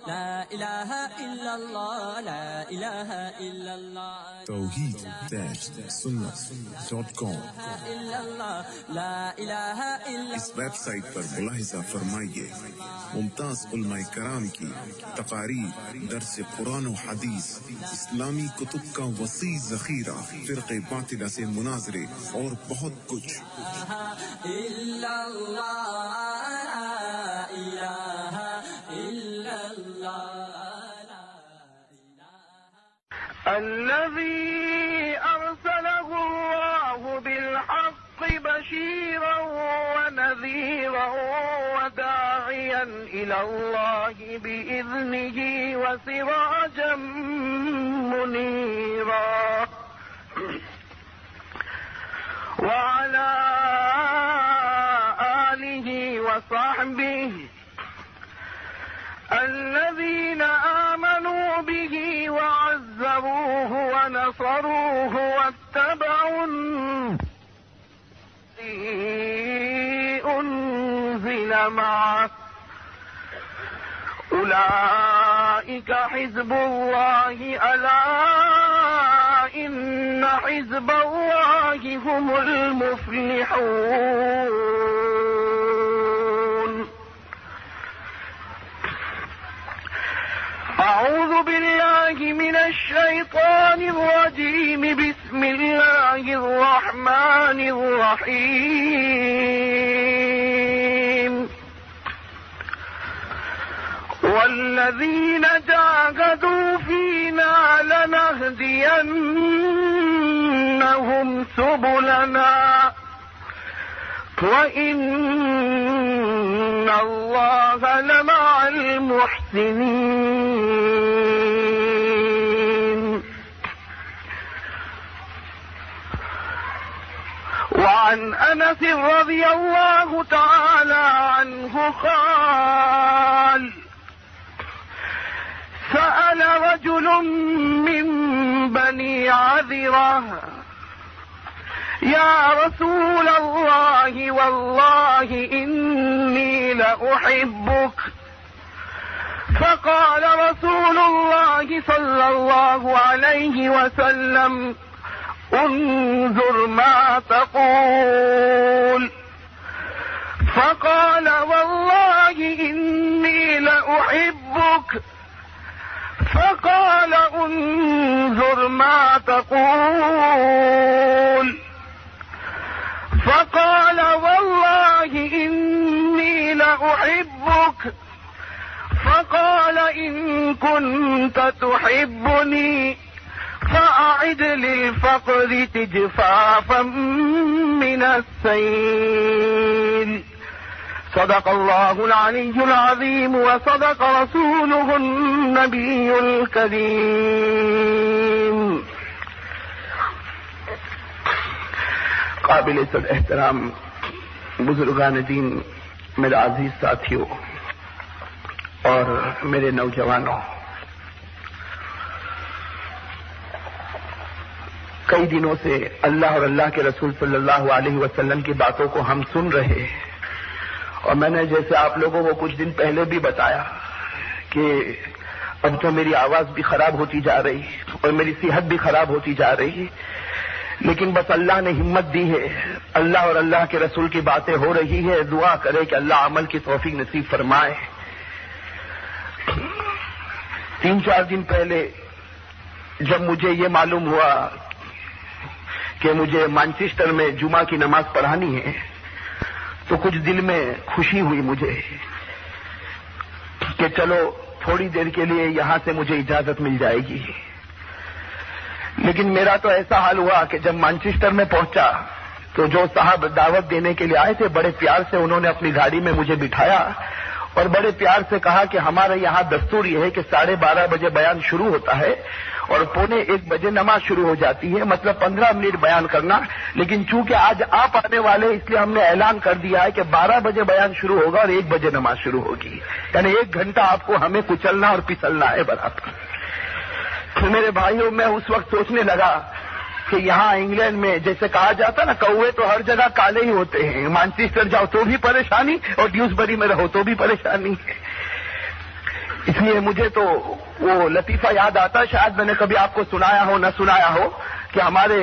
لا الہ الا اللہ لا الہ الا اللہ توحید-سنت.com لا الہ الا اس ویب سائٹ پر ملاحظہ فرمائیے ممتاز علماء کرام کی تقاریر، درس قرآن و حدیث، اسلامی کتب کا وسیع ذخیرہ، فرقے باطلہ سے مناظرے اور بہت کچھ۔ الا اللہ لا الہ الا اللہ الذي أرسله الله بالحق بشيرا ونذيرا وداعيا إلى الله بإذنه وسراجا منيرا وعلى آله وصحبه الذين آمنوا به وعزروه ونصروه واتبعوا الذي أنزل معه أولئك حزب الله ألا إن حزب الله هم المفلحون أعوذ بالله من الشيطان الرجيم بسم الله الرحمن الرحيم والذين جاهدوا فينا لنهدينهم سبلنا وَإِنَّ اللَّهَ لَمَعَ الْمُحْسِنِينَ وعن أنس رضي الله تعالى عنه قال سأل رجل من بني عذرة يا رسول الله والله إني لأحبك فقال رسول الله صلى الله عليه وسلم انظر ما تقول فقال والله إني لأحبك فقال انظر ما تقول فقال والله إني لأحبك فقال إن كنت تحبني فأعد للفقر تجفافا من السيل صدق الله العلي العظيم وصدق رسوله النبي الكريم قابل صد احترام بزرگان دین، میرے عزیز ساتھیوں اور میرے نوجوانوں، کئی دنوں سے اللہ اور اللہ کے رسول صلی اللہ علیہ وسلم کی باتوں کو ہم سن رہے ہیں، اور میں نے جیسے آپ لوگوں کو کچھ دن پہلے بھی بتایا کہ اب تو میری آواز بھی خراب ہوتی جا رہی اور میری صحت بھی خراب ہوتی جا رہی، لیکن بس اللہ نے ہمت دی ہے، اللہ اور اللہ کے رسول کی باتیں ہو رہی ہے، دعا کرے کہ اللہ عمل کی توفیق نصیب فرمائے۔ 3-4 دن پہلے جب مجھے یہ معلوم ہوا کہ مجھے مانچسٹر میں جمعہ کی نماز پڑھانی ہے تو کچھ دل میں خوشی ہوئی مجھے کہ چلو تھوڑی دیر کے لیے یہاں سے مجھے اجازت مل جائے گی، لیکن میرا تو ایسا حال ہوا کہ جب مانچسٹر میں پہنچا تو جو صاحب دعوت دینے کے لیے آئے تھے بڑے پیار سے انہوں نے اپنی گاڑی میں مجھے بٹھایا اور بڑے پیار سے کہا کہ ہمارے یہاں دستور یہ ہے کہ 12:30 بجے بیان شروع ہوتا ہے اور 12:45 بجے نماز شروع ہو جاتی ہے، مطلب 15 منٹ بیان کرنا، لیکن چونکہ آج آپ آنے والے اس لیے ہم نے اعلان کر دیا ہے کہ 12 بجے بیان شروع ہوگا اور 1 بجے نماز شروع ہوگی، یعنی 1 گھنٹہ آپ کو ہمیں کچلنا اور پسلنا ہے برابر۔ تو میرے بھائیوں، میں اس وقت سوچنے لگا کہ یہاں انگلینڈ میں جیسے کہا جاتا نا کوے تو ہر جگہ کالے ہی ہوتے ہیں، مانچسٹر جاؤ تو بھی پریشانی اور ڈیوسبری میں رہو تو بھی پریشانی۔ اس لیے مجھے تو وہ لطیفہ یاد آتا، شاید میں نے کبھی آپ کو سنایا ہو نہ سنایا ہو، کہ ہمارے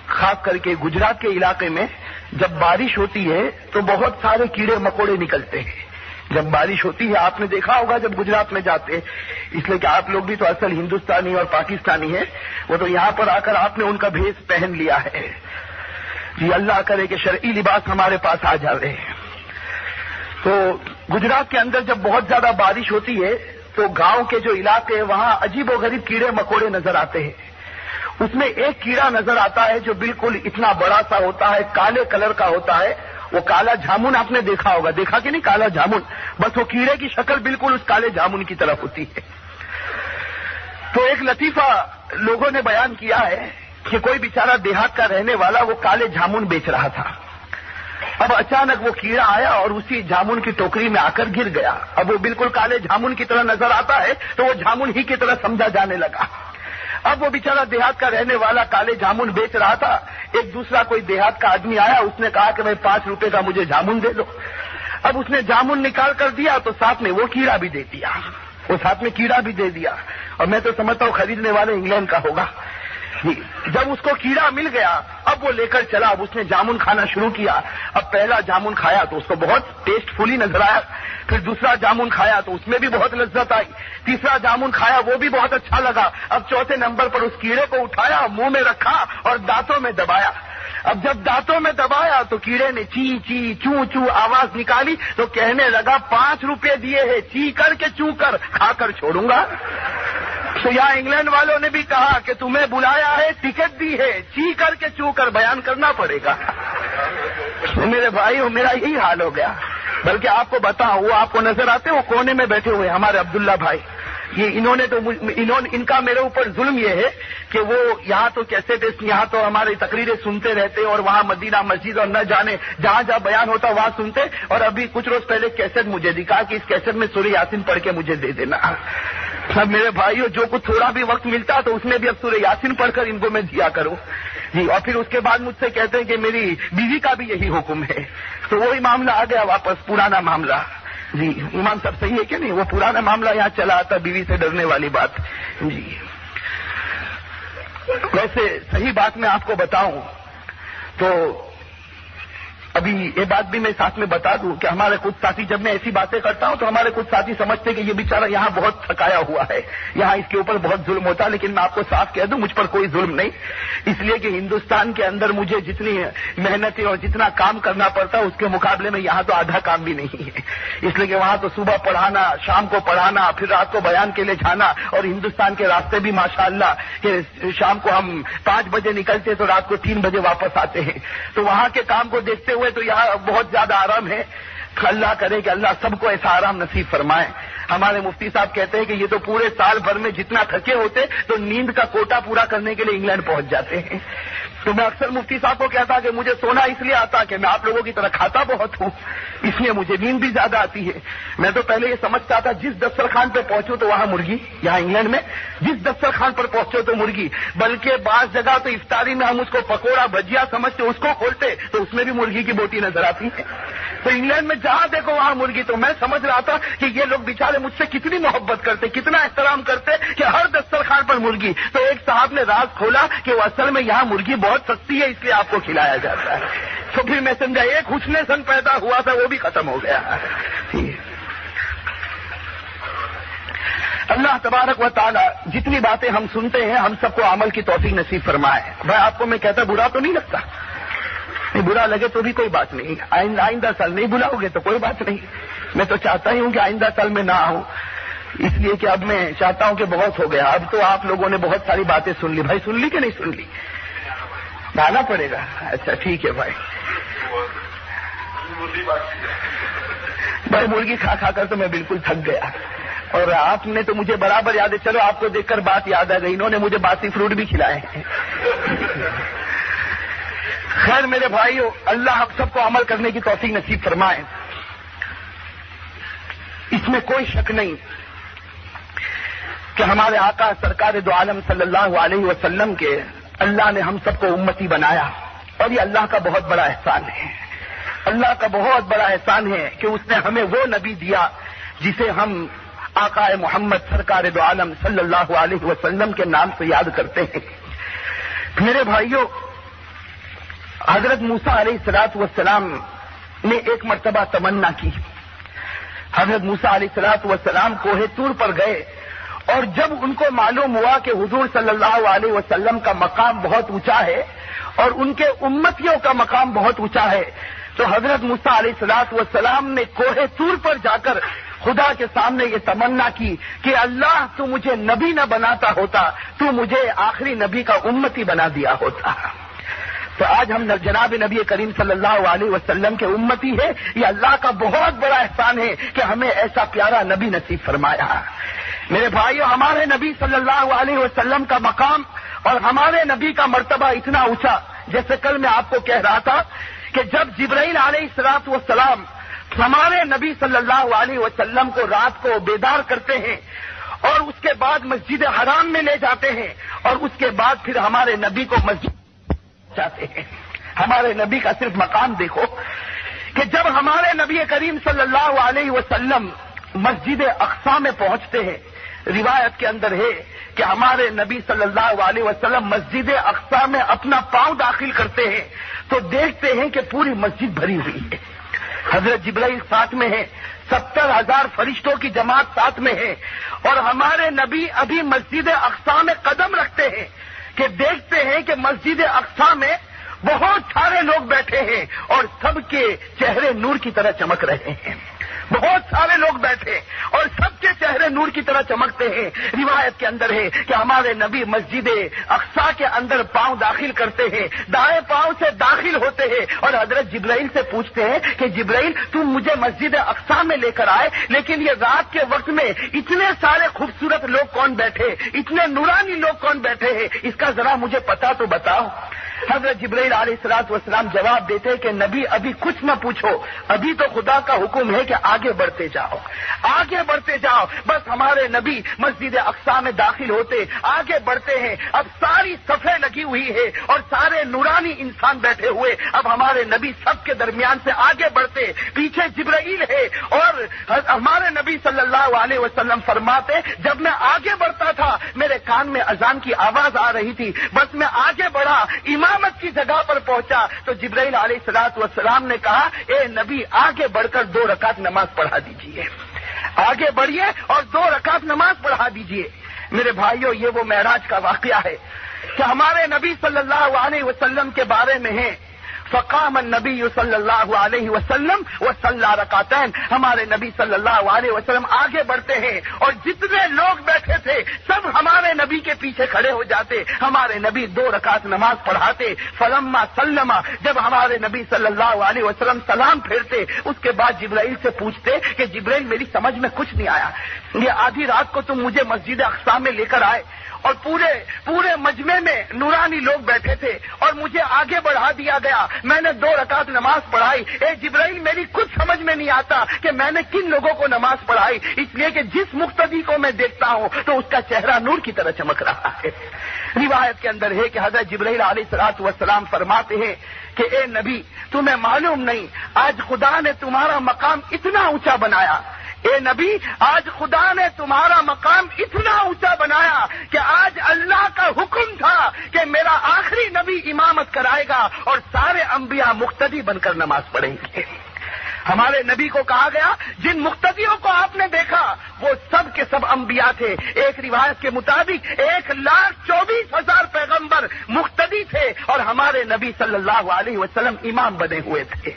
خاص کر کے گجرات کے علاقے میں جب بارش ہوتی ہے تو بہت سارے کیڑے مکوڑے نکلتے ہیں. جب بارش ہوتی ہے آپ نے دیکھا ہوگا جب گجرات میں جاتے، اس لیے کہ آپ لوگ بھی تو اصل ہندوستانی اور پاکستانی ہیں، وہ تو یہاں پر آ کر آپ نے ان کا بھیس پہن لیا ہے. جی اللہ کرے کہ شرعی لباس ہمارے پاس آ جاوے. تو گجرات کے اندر جب بہت زیادہ بارش ہوتی ہے تو گاؤں کے جو علاقے ہیں وہاں عجیب و غریب کیڑے مکوڑے نظر آتے ہیں. اس میں ایک کیڑا نظر آتا ہے جو بالکل اتنا بڑا سا ہوتا ہے، کالے کلر کا ہوتا ہے. وہ کالا جامن آپ نے دیکھا ہوگا، دیکھا کہ نہیں کالا جامن؟ بس وہ کیڑے کی شکل بالکل اس کالے جامن کی طرف ہوتی ہے. تو ایک لطیفہ لوگوں نے بیان کیا ہے کہ کوئی بیچارہ دیہات کا رہنے والا وہ کالے جامن بیچ رہا تھا. اب اچانک وہ کیڑا آیا اور اسی جامن کی ٹوکری میں آ کر گر گیا. اب وہ بالکل کالے جامن کی طرح نظر آتا ہے تو وہ جامن ہی کی طرح سمجھا جانے لگا. اب وہ بیچارہ دیہات کا رہنے والا کالے جامن بیچ رہا تھا. ایک دوسرا کوئی دیہات کا آدمی آیا، اس نے کہا کہ بھائی 5 روپے کا مجھے جامن دے دو. اب اس نے جامن نکال کر دیا تو ساتھ میں وہ کیڑا بھی دے دیا، وہ ساتھ میں کیڑا بھی دے دیا. اور میں تو سمجھتا ہوں خریدنے والے انگلینڈ کا ہوگا. جب اس کو کیڑا مل گیا اب وہ لے کر چلا. اب اس نے جامن کھانا شروع کیا. اب پہلا جامن کھایا تو اس کو بہت ٹیسٹ فلی نظر آیا. پھر دوسرا جامن کھایا تو اس میں بھی بہت لذت آئی. تیسرا جامن کھایا وہ بھی بہت اچھا لگا. اب چوتھے نمبر پر اس کیڑے کو اٹھایا، منہ میں رکھا اور دانتوں میں دبایا. اب جب دانتوں میں دبایا تو کیڑے نے چی چی چوں چوں آواز نکالی تو کہنے لگا 5 روپے دیے ہیں، چی کر کے چوں کر کھا کر چھوڑوں گا. تو یہاں انگلینڈ والوں نے بھی کہا کہ تمہیں بلایا ہے، ٹکٹ دی ہے، چی کر کے چوں کر بیان کرنا پڑے گا. میرے بھائی میرا یہی حال ہو گیا. بلکہ آپ کو بتاؤں، وہ آپ کو نظر آتے وہ کونے میں بیٹھے ہوئے ہمارے عبداللہ بھائی. ان کا میرے اوپر ظلم یہ ہے کہ وہ یہاں تو کیسے یہاں تو ہماری تقریریں سنتے رہتے اور وہاں مدینہ مسجد اور نہ جانے جہاں جہاں بیان ہوتا وہاں سنتے. اور ابھی کچھ روز پہلے کیسٹ مجھے دکھا کہ اس کیسٹ میں سورہ یاسین پڑھ کے مجھے دے دینا. اب میرے بھائیو جو کچھ تھوڑا بھی وقت ملتا تو اس میں بھی اب سورہ یاسین پڑھ کر ان کو میں دیا کروں. جی اور پھر اس کے بعد مجھ سے کہتے ہیں کہ میری بیوی کا بھی یہی حکم ہے. تو وہی معاملہ آ گیا واپس، پرانا معاملہ. جی امام صاحب صحیح ہے کہ نہیں؟ وہ پرانا معاملہ یہاں چلا آتا، بیوی سے ڈرنے والی بات. جی ویسے صحیح بات میں آپ کو بتاؤں تو ابھی یہ بات بھی میں ساتھ میں بتا دوں کہ ہمارے کچھ ساتھی، جب میں ایسی باتیں کرتا ہوں تو ہمارے کچھ ساتھی سمجھتے کہ یہ بیچارہ یہاں بہت تھکایا ہوا ہے، یہاں اس کے اوپر بہت ظلم ہوتا ہے. لیکن میں آپ کو صاف کہہ دوں مجھ پر کوئی ظلم نہیں، اس لیے کہ ہندوستان کے اندر مجھے جتنی محنتیں اور جتنا کام کرنا پڑتا ہے اس کے مقابلے میں یہاں تو آدھا کام بھی نہیں ہے. اس لیے کہ وہاں تو صبح پڑھانا، شام کو پڑھانا، پھر رات کو بیان کے لیے جانا. اور ہندوستان کے راستے بھی ماشاءاللہ کہ شام کو ہم 5 بجے نکلتے تو رات کو 3 بجے واپس آتے ہیں. تو وہاں کے کام کو دیکھتے ہوئے تو یہاں بہت زیادہ آرام ہے. اللہ کرے کہ اللہ سب کو ایسا آرام نصیب فرمائے. ہمارے مفتی صاحب کہتے ہیں کہ یہ تو پورے سال بھر میں جتنا تھکے ہوتے تو نیند کا کوٹا پورا کرنے کے لیے انگلینڈ پہنچ جاتے ہیں. تو میں اکثر مفتی صاحب کو کہتا کہ مجھے سونا اس لیے آتا کہ میں آپ لوگوں کی طرح کھاتا بہت ہوں، اس لیے مجھے نیند بھی زیادہ آتی ہے. میں تو پہلے یہ سمجھتا تھا جس دسترخوان پہ پہنچوں تو وہاں مرغی، یہاں انگلینڈ میں جس دسترخوان پر پہنچو تو مرغی. بلکہ بعض جگہ تو افطاری میں ہم اس کو پکوڑا بھجیا سمجھتے، اس کو کھولتے تو اس میں بھی مرغی کی بوٹی نظر آتی ہے. تو انگلینڈ میں جہاں دیکھو وہاں مرغی. تو میں سمجھ رہا تھا کہ یہ لوگ بیچارے مجھ سے کتنی محبت کرتے، کتنا احترام کرتے کہ ہر دسترخوان پر مرغی. تو ایک صاحب نے راز کھولا کہ وہ اصل میں یہاں مرغی بہت سستی ہے اس لیے آپ کو کھلایا جاتا ہے. تو پھر میں سمجھا ایک حسن سن پیدا ہوا تھا وہ بھی ختم ہو گیا. اللہ تبارک و تعالی جتنی باتیں ہم سنتے ہیں ہم سب کو عمل کی توفیق نصیب فرمائے. بھائی آپ کو میں کہتا برا تو نہیں لگتا، برا لگے تو بھی کوئی بات نہیں. آئندہ سال نہیں بلاؤ گے تو کوئی بات نہیں. میں تو چاہتا ہی ہوں کہ آئندہ سال میں نہ آؤں، اس لیے کہ اب میں چاہتا ہوں کہ بہت ہو گیا. اب تو آپ لوگوں نے بہت ساری باتیں سن لی. بھائی سن لی کہ نہیں سن لی؟ لانا پڑے گا. اچھا ٹھیک ہے بھائی. بھائی مرغی کھا کھا کر تو میں بالکل تھک گیا. اور آپ نے تو مجھے برابر یاد ہے. چلو آپ کو دیکھ کر بات یاد آ گئی، انہوں نے مجھے باسی فروٹ بھی کھلائے ہیں. خیر میرے بھائیو، اللہ آپ سب کو عمل کرنے کی توفیق نصیب فرمائے. اس میں کوئی شک نہیں کہ ہمارے آقا سرکار دو عالم صلی اللہ علیہ وسلم کے اللہ نے ہم سب کو امتی بنایا، اور یہ اللہ کا بہت بڑا احسان ہے. اللہ کا بہت بڑا احسان ہے کہ اس نے ہمیں وہ نبی دیا جسے ہم آقا محمد سرکار دو عالم صلی اللہ علیہ وسلم کے نام سے یاد کرتے ہیں۔ میرے بھائیوں، حضرت موسیٰ علیہ السلام نے ایک مرتبہ تمنا کی۔ حضرت موسیٰ علیہ السلام کوہ طور پر گئے، اور جب ان کو معلوم ہوا کہ حضور صلی اللہ علیہ وسلم کا مقام بہت اونچا ہے اور ان کے امتیوں کا مقام بہت اونچا ہے، تو حضرت موسیٰ علیہ السلام نے کوہ طور پر جا کر خدا کے سامنے یہ تمنا کی کہ اللہ تو مجھے نبی نہ بناتا ہوتا، تو مجھے آخری نبی کا امتی بنا دیا ہوتا۔ تو آج ہم جناب نبی کریم صلی اللہ علیہ وسلم کے امتی ہیں۔ یہ اللہ کا بہت بڑا احسان ہے کہ ہمیں ایسا پیارا نبی نصیب فرمایا۔ میرے بھائیو، ہمارے نبی صلی اللہ علیہ وسلم کا مقام اور ہمارے نبی کا مرتبہ اتنا اونچا، جیسے کل میں آپ کو کہہ رہا تھا کہ جب جبرائیل علیہ السلام ہمارے نبی صلی اللہ علیہ وسلم کو رات کو بیدار کرتے ہیں اور اس کے بعد مسجد حرام میں لے جاتے ہیں، اور اس کے بعد پھر ہمارے نبی کو مسجد جاتے ہیں۔ ہمارے نبی کا صرف مقام دیکھو کہ جب ہمارے نبی کریم صلی اللہ علیہ وسلم مسجد اقصی میں پہنچتے ہیں، روایت کے اندر ہے کہ ہمارے نبی صلی اللہ علیہ وسلم مسجد اقصی میں اپنا پاؤں داخل کرتے ہیں تو دیکھتے ہیں کہ پوری مسجد بھری ہوئی ہے۔ حضرت جبرائیل ساتھ میں ہے، 70,000 فرشتوں کی جماعت ساتھ میں ہے، اور ہمارے نبی ابھی مسجد اقصی میں قدم رکھتے ہیں کہ دیکھتے ہیں کہ مسجد اقصی میں بہت سارے لوگ بیٹھے ہیں اور سب کے چہرے نور کی طرح چمک رہے ہیں۔ بہت سارے لوگ بیٹھے اور سب کے چہرے نور کی طرح چمکتے ہیں۔ روایت کے اندر ہے کہ ہمارے نبی مسجد اقصی کے اندر پاؤں داخل کرتے ہیں، دائیں پاؤں سے داخل ہوتے ہیں اور حضرت جبرائیل سے پوچھتے ہیں کہ جبرائیل تم مجھے مسجد اقصی میں لے کر آئے، لیکن یہ رات کے وقت میں اتنے سارے خوبصورت لوگ کون بیٹھے، اتنے نورانی لوگ کون بیٹھے ہیں، اس کا ذرا مجھے پتا تو بتاؤ۔ حضرت جبرائیل علیہ السلام جواب دیتے کہ نبی ابھی کچھ نہ پوچھو، ابھی تو خدا کا حکم ہے کہ آگے بڑھتے جاؤ، آگے بڑھتے جاؤ۔ بس ہمارے نبی مسجد اقصی میں داخل ہوتے، آگے بڑھتے ہیں، اب ساری صفیں لگی ہوئی ہے اور سارے نورانی انسان بیٹھے ہوئے، اب ہمارے نبی سب کے درمیان سے آگے بڑھتے، پیچھے جبرائیل ہے اور ہمارے نبی صلی اللہ علیہ وسلم فرماتے جب میں آگے بڑھتا تھا میرے کان میں اذان کی آواز آ رہی تھی، بس میں آگے بڑھا، امامت کی جگہ پر پہنچا تو جبرائیل علیہ السلام نے کہا اے نبی آگے بڑھ کر 2 رکعت نماز پڑھا دیجئے، آگے بڑھیے اور 2 رکعت نماز پڑھا دیجئے۔ میرے بھائیوں، یہ وہ معراج کا واقعہ ہے کہ ہمارے نبی صلی اللہ علیہ وسلم کے بارے میں ہے فقام النبی صلی اللہ علیہ وسلم وصلی رکعتین۔ ہمارے نبی صلی اللہ علیہ وسلم آگے بڑھتے ہیں اور جتنے لوگ بیٹھے تھے سب ہمارے نبی کے پیچھے کھڑے ہو جاتے، ہمارے نبی 2 رکعت نماز پڑھاتے۔ فلما سلم، جب ہمارے نبی صلی اللہ علیہ وسلم سلام پھیرتے، اس کے بعد جبرائیل سے پوچھتے کہ جبرائیل میری سمجھ میں کچھ نہیں آیا، یہ آدھی رات کو تم مجھے مسجد اقصی میں لے کر آئے اور پورے مجمع میں نورانی لوگ بیٹھے تھے اور مجھے آگے بڑھا دیا گیا، میں نے 2 رکعت نماز پڑھائی، اے جبرائیل میری کچھ سمجھ میں نہیں آتا کہ میں نے کن لوگوں کو نماز پڑھائی، اس لیے کہ جس مقتدی کو میں دیکھتا ہوں تو اس کا چہرہ نور کی طرح چمک رہا ہے۔ روایت کے اندر ہے کہ حضرت جبرائیل علیہ السلام فرماتے ہیں کہ اے نبی تمہیں معلوم نہیں آج خدا نے تمہارا مقام اتنا اونچا بنایا، اے نبی آج خدا نے تمہارا مقام اتنا اونچا بنایا کہ آج اللہ کا حکم تھا کہ میرا آخری نبی امامت کرائے گا اور سارے انبیاء مقتدی بن کر نماز پڑھیں گے۔ ہمارے نبی کو کہا گیا جن مقتدیوں کو آپ نے دیکھا وہ سب کے سب انبیاء تھے، ایک روایت کے مطابق 1,24,000 پیغمبر مقتدی تھے اور ہمارے نبی صلی اللہ علیہ وسلم امام بنے ہوئے تھے۔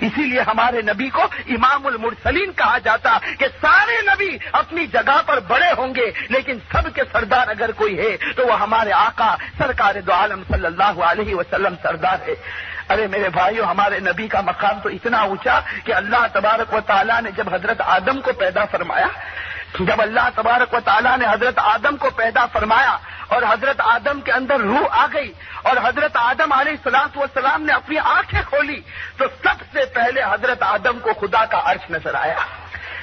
اسی لیے ہمارے نبی کو امام المرسلین کہا جاتا کہ سارے نبی اپنی جگہ پر بڑے ہوں گے لیکن سب کے سردار اگر کوئی ہے تو وہ ہمارے آقا سرکار دو عالم صلی اللہ علیہ وسلم سردار ہے۔ ارے میرے بھائیو، ہمارے نبی کا مقام تو اتنا اونچا کہ اللہ تبارک و تعالیٰ نے جب حضرت آدم کو پیدا فرمایا، جب اللہ تبارک و تعالیٰ نے حضرت آدم کو پیدا فرمایا اور حضرت آدم کے اندر روح آ گئی اور حضرت آدم علیہ السلام نے اپنی آنکھیں کھولی تو سب سے پہلے حضرت آدم کو خدا کا عرش نظر آیا۔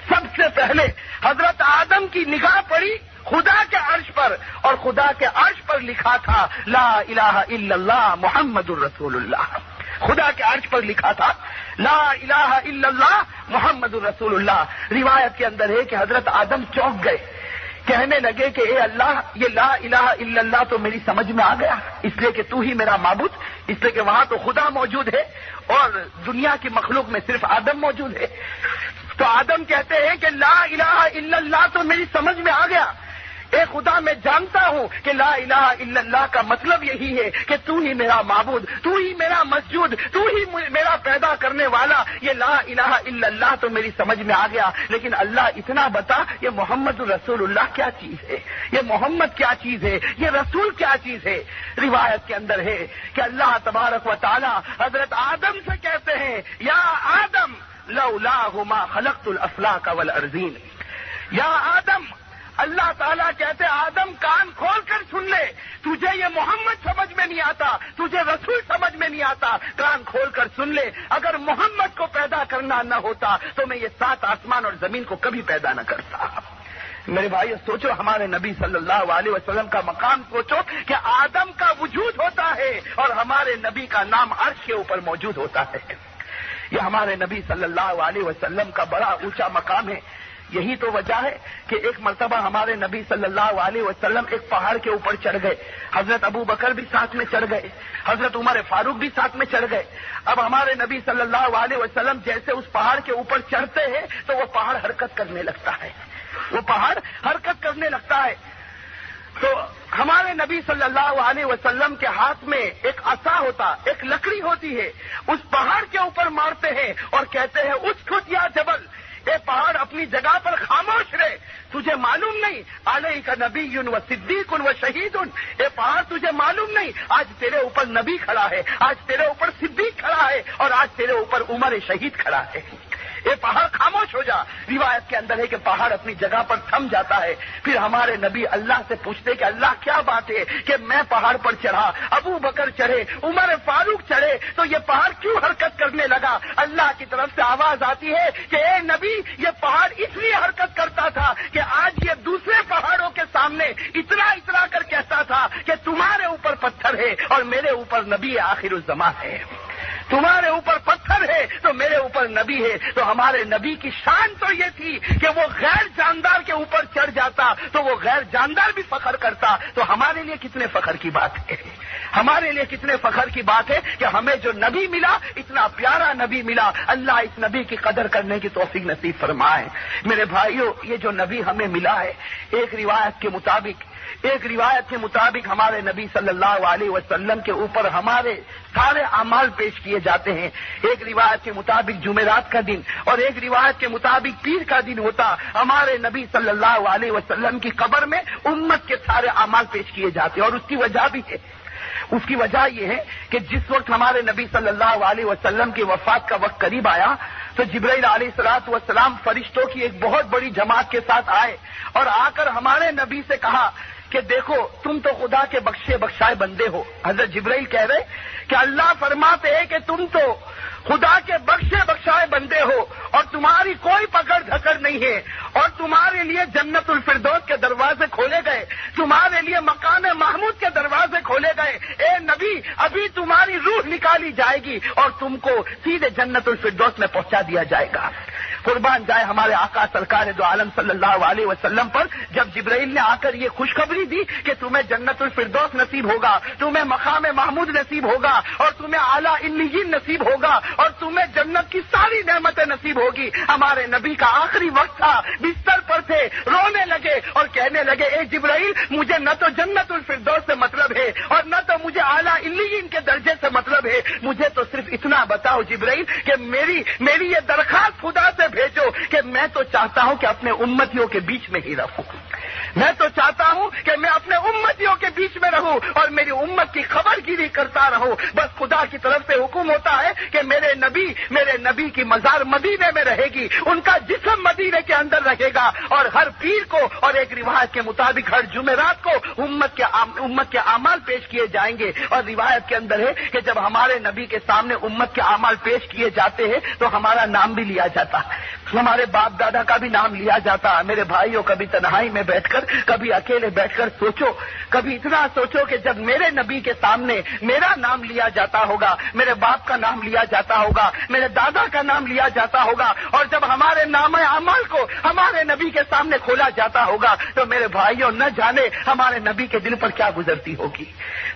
سب سے پہلے حضرت آدم کی نگاہ پڑی خدا کے عرش پر اور خدا کے عرش پر لکھا تھا لا الہ الا اللہ محمد الرسول اللہ۔ خدا کے عرش پر لکھا تھا لا الہ الا اللہ محمد الرسول اللہ. روایت کے اندر ہے کہ حضرت آدم چونک گئے, کہنے لگے کہ اے اللہ, یہ لا الہ الا اللہ تو میری سمجھ میں آ گیا, اس لیے کہ تو ہی میرا معبود, اس لیے کہ وہاں تو خدا موجود ہے اور دنیا کی مخلوق میں صرف آدم موجود ہے. تو آدم کہتے ہیں کہ لا الہ الا اللہ تو میری سمجھ میں آ گیا, اے خدا میں جانتا ہوں کہ لا الہ الا اللہ کا مطلب یہی ہے کہ تو ہی میرا معبود, تو ہی میرا مسجود, تو ہی میرا پیدا کرنے والا. یہ لا الہ الا اللہ تو میری سمجھ میں آ گیا, لیکن اللہ اتنا بتا یہ محمد الرسول اللہ کیا چیز ہے, یہ محمد کیا چیز ہے, یہ رسول کیا چیز ہے. روایت کے اندر ہے کہ اللہ تبارک و تعالی حضرت آدم سے کہتے ہیں یا آدم لولاہ ما خلقت الافلاک والارضین. یا آدم, اللہ تعالیٰ کہتے آدم کان کھول کر سن لے, تجھے یہ محمد سمجھ میں نہیں آتا, تجھے رسول سمجھ میں نہیں آتا, کان کھول کر سن لے. اگر محمد کو پیدا کرنا نہ ہوتا تو میں یہ 7 آسمان اور زمین کو کبھی پیدا نہ کرتا. میرے بھائی سوچو, ہمارے نبی صلی اللہ علیہ وسلم کا مقام سوچو کہ آدم کا وجود ہوتا ہے اور ہمارے نبی کا نام عرش کے اوپر موجود ہوتا ہے. یہ ہمارے نبی صلی اللہ علیہ وسلم کا بڑا اونچا مقام ہے. یہی تو وجہ ہے کہ ایک مرتبہ ہمارے نبی صلی اللہ علیہ وسلم ایک پہاڑ کے اوپر چڑھ گئے, حضرت ابو بکر بھی ساتھ میں چڑھ گئے, حضرت عمر فاروق بھی ساتھ میں چڑھ گئے. اب ہمارے نبی صلی اللہ علیہ وسلم جیسے اس پہاڑ کے اوپر چڑھتے ہیں تو وہ پہاڑ حرکت کرنے لگتا ہے, وہ پہاڑ حرکت کرنے لگتا ہے. تو ہمارے نبی صلی اللہ علیہ وسلم کے ہاتھ میں ایک عصا ہوتا, ایک لکڑی ہوتی ہے, اس پہاڑ کے اوپر مارتے ہیں اور کہتے ہیں اسکت یا جبل, اے پہاڑ اپنی جگہ پر خاموش رہے, تجھے معلوم نہیں علیہ کا نبی و صدیق و شہید, اے پہاڑ تجھے معلوم نہیں آج تیرے اوپر نبی کھڑا ہے, آج تیرے اوپر صدیق کھڑا ہے اور آج تیرے اوپر عمر شہید کھڑا ہے. اے پہاڑ خاموش ہو جا. روایت کے اندر ہے کہ پہاڑ اپنی جگہ پر تھم جاتا ہے. پھر ہمارے نبی اللہ سے پوچھتے کہ اللہ کیا بات ہے کہ میں پہاڑ پر چڑھا, ابو بکر چڑھے, عمر فاروق چڑھے, تو یہ پہاڑ کیوں حرکت کرنے لگا؟ اللہ کی طرف سے آواز آتی ہے کہ اے نبی یہ پہاڑ اس لیے حرکت کرتا تھا کہ آج یہ دوسرے پہاڑوں کے سامنے اترا کر کہتا تھا کہ تمہارے اوپر پتھر ہے اور میرے اوپر نبی آخر الزمان ہے, تمہارے اوپر پتھر ہے تو میرے اوپر نبی ہے. تو ہمارے نبی کی شان تو یہ تھی کہ وہ غیر جاندار کے اوپر چڑھ جاتا تو وہ غیر جاندار بھی فخر کرتا. تو ہمارے لیے کتنے فخر کی بات ہے, ہمارے لیے کتنے فخر کی بات ہے کہ ہمیں جو نبی ملا, اتنا پیارا نبی ملا. اللہ اس نبی کی قدر کرنے کی توفیق نصیب فرمائے. میرے بھائیوں, یہ جو نبی ہمیں ملا ہے, ایک روایت کے مطابق ہمارے نبی صلی اللہ علیہ وسلم کے اوپر ہمارے سارے اعمال پیش کیے جاتے ہیں. ایک روایت کے مطابق جمعرات کا دن اور ایک روایت کے مطابق پیر کا دن ہوتا. ہمارے نبی صلی اللہ علیہ وسلم کی قبر میں امت کے سارے اعمال پیش کیے جاتے ہیں. اور اس کی وجہ بھی ہے, اس کی وجہ یہ ہے کہ جس وقت ہمارے نبی صلی اللہ علیہ وسلم کی وفات کا وقت قریب آیا تو جبرائیل علیہ الصلوۃ والسلام فرشتوں کی ایک بہت بڑی جماعت کے ساتھ آئے اور آ کر ہمارے نبی سے کہا کہ دیکھو تم تو خدا کے بخشائے بندے ہو. حضرت جبرائیل کہہ رہے کہ اللہ فرماتے ہیں کہ تم تو خدا کے بخشائے بندے ہو اور تمہاری کوئی پکڑ دھکڑ نہیں ہے اور تمہارے لیے جنت الفردوس کے دروازے کھولے گئے, تمہارے لیے مقام محمود کے دروازے کھولے گئے. اے نبی, ابھی تمہاری روح نکالی جائے گی اور تم کو سیدھے جنت الفردوس میں پہنچا دیا جائے گا. قربان جائے ہمارے آقا سرکار دو عالم صلی اللہ علیہ وسلم پر جب جبرائیل نے آ کر یہ خوشخبری دی کہ تمہیں جنت الفردوس نصیب ہوگا, تمہیں مقام محمود نصیب ہوگا اور تمہیں اعلیٰ علیین نصیب ہوگا اور تمہیں جنت کی ساری نعمتیں نصیب ہوگی. ہمارے نبی کا آخری وقت تھا, بستر پر تھے, رونے لگے اور کہنے لگے اے جبرائیل, مجھے نہ تو جنت الفردوس سے مطلب ہے اور نہ تو مجھے اعلیٰ علیین کے درجے سے مطلب ہے. مجھے تو صرف اتنا بتاؤ جبرائیل کہ میری یہ درخواست خدا سے بھیجو کہ میں تو چاہتا ہوں کہ اپنے امتیوں کے بیچ میں ہی رہوں, میں تو چاہتا ہوں کہ میں اپنے امتیوں کے بیچ میں رہوں اور میری امت کی خبر گیری کرتا رہوں. بس خدا کی طرف سے حکم ہوتا ہے کہ میرے نبی کی مزار مدینے میں رہے گی, ان کا جسم مدینے کے اندر رہے گا اور ہر پیر کو اور ایک روایت کے مطابق ہر جمعرات کو امت کے اعمال پیش کیے جائیں گے. اور روایت کے اندر ہے کہ جب ہمارے نبی کے سامنے امت کے اعمال پیش کیے جاتے ہیں تو ہمارا نام بھی لیا جاتا ہے. ہمارے باپ دادا کا بھی نام لیا جاتا. میرے بھائیوں کبھی تنہائی میں بیٹھ کر, کبھی اکیلے بیٹھ کر سوچو, کبھی اتنا سوچو کہ جب میرے نبی کے سامنے میرا نام لیا جاتا ہوگا, میرے باپ کا نام لیا جاتا ہوگا, میرے دادا کا نام لیا جاتا ہوگا, اور جب ہمارے نام اعمال کو ہمارے نبی کے سامنے کھولا جاتا ہوگا, تو میرے بھائیوں نہ جانے ہمارے نبی کے دل پر کیا گزرتی ہوگی,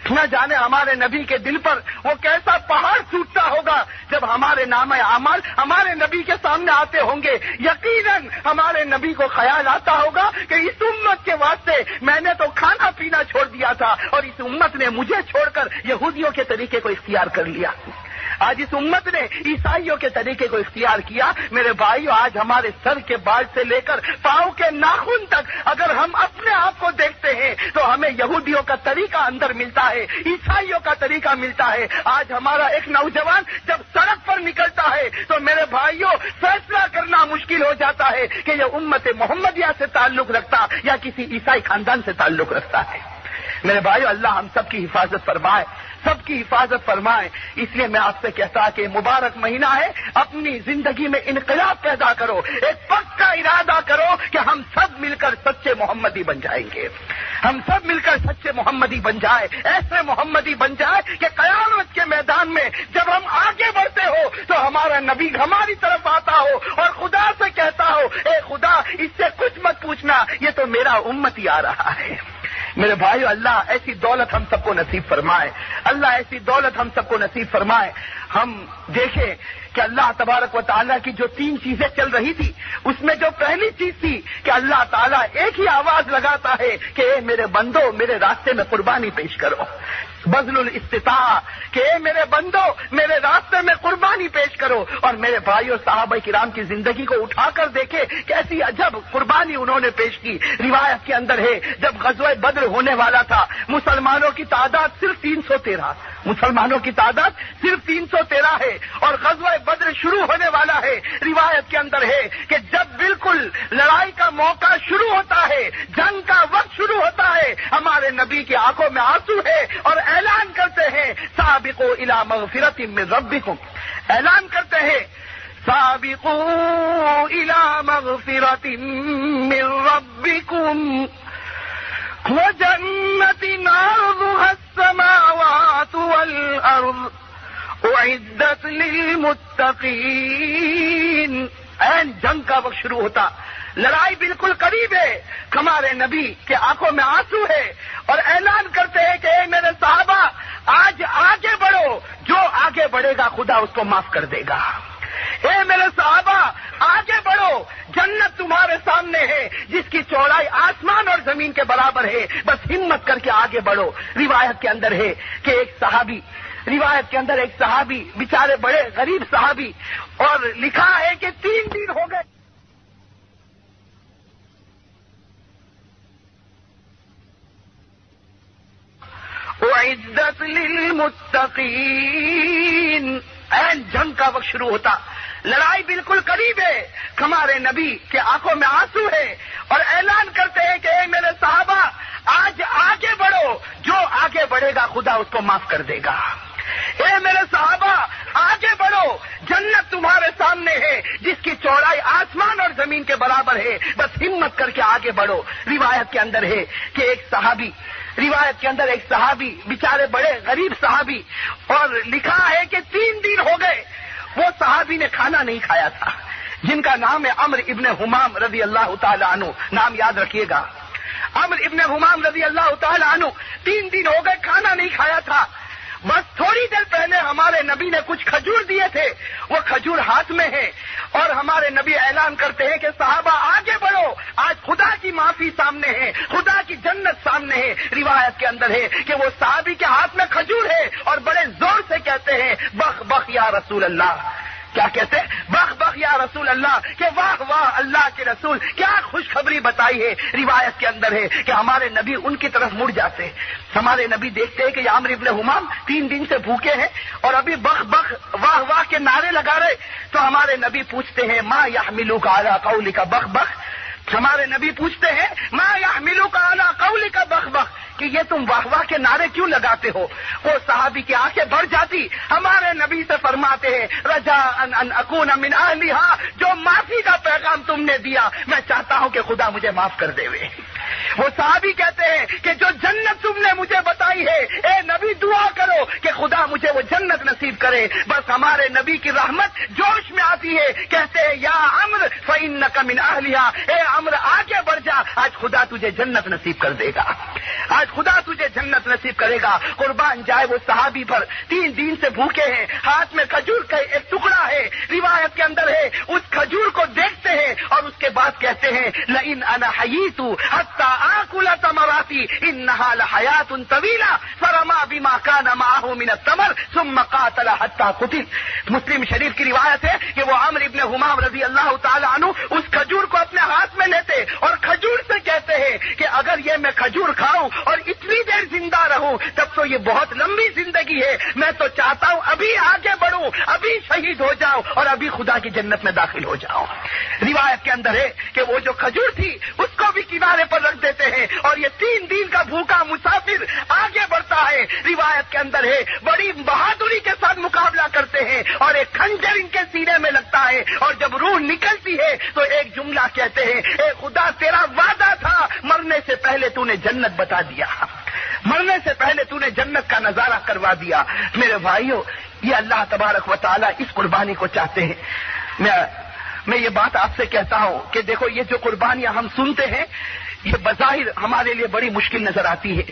نہ جانے ہمارے نبی کے دل پر وہ کیسا پہاڑ ٹوٹتا ہوگا جب ہمارے نام اعمال ہمارے نبی کے سامنے آتے ہوں گے. یقیناً ہمارے نبی کو خیال آتا ہوگا کہ اس امت کے واسطے میں نے تو کھانا پینا چھوڑ دیا تھا, اور اس امت نے مجھے چھوڑ کر یہودیوں کے طریقے کو اختیار کر لیا. آج اس امت نے عیسائیوں کے طریقے کو اختیار کیا. میرے بھائیو, آج ہمارے سر کے بال سے لے کر پاؤں کے ناخن تک اگر ہم اپنے آپ کو دیکھتے ہیں تو ہمیں یہودیوں کا طریقہ اندر ملتا ہے, عیسائیوں کا طریقہ ملتا ہے. آج ہمارا ایک نوجوان جب سڑک پر نکلتا ہے تو میرے بھائیوں فیصلہ کرنا مشکل ہو جاتا ہے کہ یہ امت محمدیہ سے تعلق رکھتا یا کسی عیسائی خاندان سے تعلق رکھتا ہے. میرے بھائیو, اللہ ہم سب کی حفاظت فرمائے, سب کی حفاظت فرمائے. اس لیے میں آپ سے کہتا کہ مبارک مہینہ ہے, اپنی زندگی میں انقلاب پیدا کرو, ایک پکا ارادہ کرو کہ ہم سب مل کر سچے محمدی بن جائیں گے. ہم سب مل کر سچے محمدی بن جائے, ایسے محمدی بن جائے کہ قیامت کے میدان میں جب ہم آگے بڑھتے ہو تو ہمارا نبی ہماری طرف آتا ہو اور خدا سے کہتا ہو, اے خدا اس سے کچھ مت پوچھنا, یہ تو میرا امتی آ رہا ہے. میرے بھائیو, اللہ ایسی دولت ہم سب کو نصیب فرمائے, اللہ ایسی دولت ہم سب کو نصیب فرمائے. ہم دیکھیں کہ اللہ تبارک و تعالیٰ کی جو 3 چیزیں چل رہی تھی, اس میں جو پہلی چیز تھی کہ اللہ تعالیٰ ایک ہی آواز لگاتا ہے کہ اے میرے بندو میرے راستے میں قربانی پیش کرو. بذل الاستطاع, کہ اے میرے بندو میرے راستے میں قربانی پیش کرو. اور میرے بھائیوں, صحابہ کرام کی زندگی کو اٹھا کر دیکھے کیسی عجب قربانی انہوں نے پیش کی. روایت کے اندر ہے جب غزوہ بدر ہونے والا تھا, مسلمانوں کی تعداد صرف 313, مسلمانوں کی تعداد صرف 313 ہے, اور غزوہ بدر شروع ہونے والا ہے. روایت کے اندر ہے کہ جب بالکل لڑائی کا موقع شروع ہوتا ہے, جنگ کا وقت شروع ہوتا ہے, ہمارے نبی کی آنکھوں میں آنسو ہے اور اعلان کرتے ہیں سابقوا الی مغفرۃ من ربکم, اعلان کرتے ہیں سابقوا الی مغفرۃ من ربکم وجنۃ عرضها السماوات والارض اعدت للمتقین. این جنگ کا وقت شروع ہوتا, لڑائی بالکل قریب ہے, ہمارے نبی کے آنکھوں میں آنسو ہے اور اعلان کرتے ہیں کہ اے میرے صحابہ آج آگے بڑھو, جو آگے بڑھے گا خدا اس کو معاف کر دے گا. اے میرے صحابہ آگے بڑھو, جنت تمہارے سامنے ہے جس کی چوڑائی آسمان اور زمین کے برابر ہے, بس ہمت کر کے آگے بڑھو. روایت کے اندر ہے کہ روایت کے اندر ایک صحابی, بیچارے بڑے غریب صحابی, اور لکھا ہے کہ 3 دن ہو گئے اعدت للمتقین. این جنگ کا وقت شروع ہوتا, لڑائی بالکل قریب ہے, ہمارے نبی کے آنکھوں میں آنسو ہے اور اعلان کرتے ہیں کہ اے میرے صحابہ آج آگے بڑھو, جو آگے بڑھے گا خدا اس کو معاف کر دے گا. اے میرے صحابہ آگے بڑھو, جنت تمہارے سامنے ہے جس کی چوڑائی آسمان اور زمین کے برابر ہے, بس ہمت کر کے آگے بڑھو. روایت کے اندر ہے کہ روایت کے اندر ایک صحابی, بیچارے بڑے غریب صحابی, اور لکھا ہے کہ 3 دن ہو گئے وہ صحابی نے کھانا نہیں کھایا تھا, جن کا نام ہے عمرو ابن حمام رضی اللہ تعالی عنہ. نام یاد رکھیے گا, عمرو ابن حمام رضی اللہ تعالی عنہ. 3 دن ہو گئے کھانا نہیں کھایا تھا. بس تھوڑی دیر پہلے ہمارے نبی نے کچھ کھجور دیے تھے, وہ کھجور ہاتھ میں ہے, اور ہمارے نبی اعلان کرتے ہیں کہ صحابہ آگے بڑھو, آج خدا کی معافی سامنے ہے, خدا کی جنت سامنے ہے. روایت کے اندر ہے کہ وہ صحابی کے ہاتھ میں کھجور ہے اور بڑے زور سے کہتے ہیں بخ بخ یا رسول اللہ. کیا کہتے ہیں؟ بخ بخ یا رسول اللہ, کہ واہ واہ اللہ کے رسول کیا خوشخبری بتائی ہے. روایت کے اندر ہے کہ ہمارے نبی ان کی طرف مڑ جاتے, ہمارے نبی دیکھتے ہیں کہ یہ عمرو ابن حمام 3 دن سے بھوکے ہیں اور ابھی بخ بخ واہ واہ کے نعرے لگا رہے. تو ہمارے نبی پوچھتے ہیں ما یحملک علی قولک بخ بخ, ہمارے نبی پوچھتے ہیں ما یحملک علی قولک بخ بخ, کہ کہ یہ تم واہ واہ کے نعرے کیوں لگاتے ہو؟ وہ صحابی کی آنکھیں بھر جاتی. ہمارے نبی سے فرماتے ہیں رجا ان اکون من اہلھا، جو معافی کا پیغام تم نے دیا میں چاہتا ہوں کہ خدا مجھے معاف کر دے. وہ صحابی کہتے ہیں کہ جو جنت تم نے مجھے بتائی ہے اے نبی دعا کرو کہ خدا مجھے وہ جنت نصیب کرے. بس ہمارے نبی کی رحمت جوش میں آتی ہے، کہتے ہیں یا عمرو فإنک من اہلھا، اے عمرو آگے بڑھ جا، آج خدا تجھے جنت نصیب کر دے گا، آج خدا تجھے جنت نصیب کرے گا. قربان جائے وہ صحابی پر 3 دن سے بھوکے ہیں، ہاتھ میں کھجور کا ایک ٹکڑا ہے، روایت کے اندر ہے اس کھجور کو دیکھتے ہیں اور اس کے بعد کہتے ہیں لئن انا حییت حتی آکل تمراتی انہا لحیات طویلہ فرما بما کان معه من التمر ثم قاتل حتی قتل. مسلم شریف کی روایت ہے کہ وہ عمرو ابن حمام رضی اللہ تعالی عنہ اس کھجور کو اپنے ہاتھ میں لیتے اور کھجور سے کہتے ہیں کہ اگر یہ میں کھجور کھاؤں اور اتنی دیر زندہ رہوں تب تو یہ بہت لمبی زندگی ہے، میں تو چاہتا ہوں ابھی آگے بڑھوں، ابھی شہید ہو جاؤں اور ابھی خدا کی جنت میں داخل ہو جاؤں. روایت کے اندر ہے کہ وہ جو کھجور تھی اس کو بھی کنارے پر رکھ دیتے ہیں اور یہ 3 دن کا بھوکا مسافر آگے بڑھتا ہے. روایت کے اندر ہے بڑی بہادری کے ساتھ مقابلہ کرتے ہیں اور ایک خنجر ان کے سینے میں لگتا ہے اور جب روح نکلتی ہے تو ایک جملہ کہتے ہیں اے خدا تیرا وعدہ تھا، مرنے سے پہلے تو نے جنت بتا دیا، مرنے سے پہلے تو نے جنت کا نظارہ کروا دیا. میرے بھائیوں یہ اللہ تبارک و تعالی اس قربانی کو چاہتے ہیں. میں یہ بات آپ سے کہتا ہوں کہ دیکھو یہ جو قربانیاں ہم سنتے ہیں یہ بظاہر ہمارے لیے بڑی مشکل نظر آتی ہے.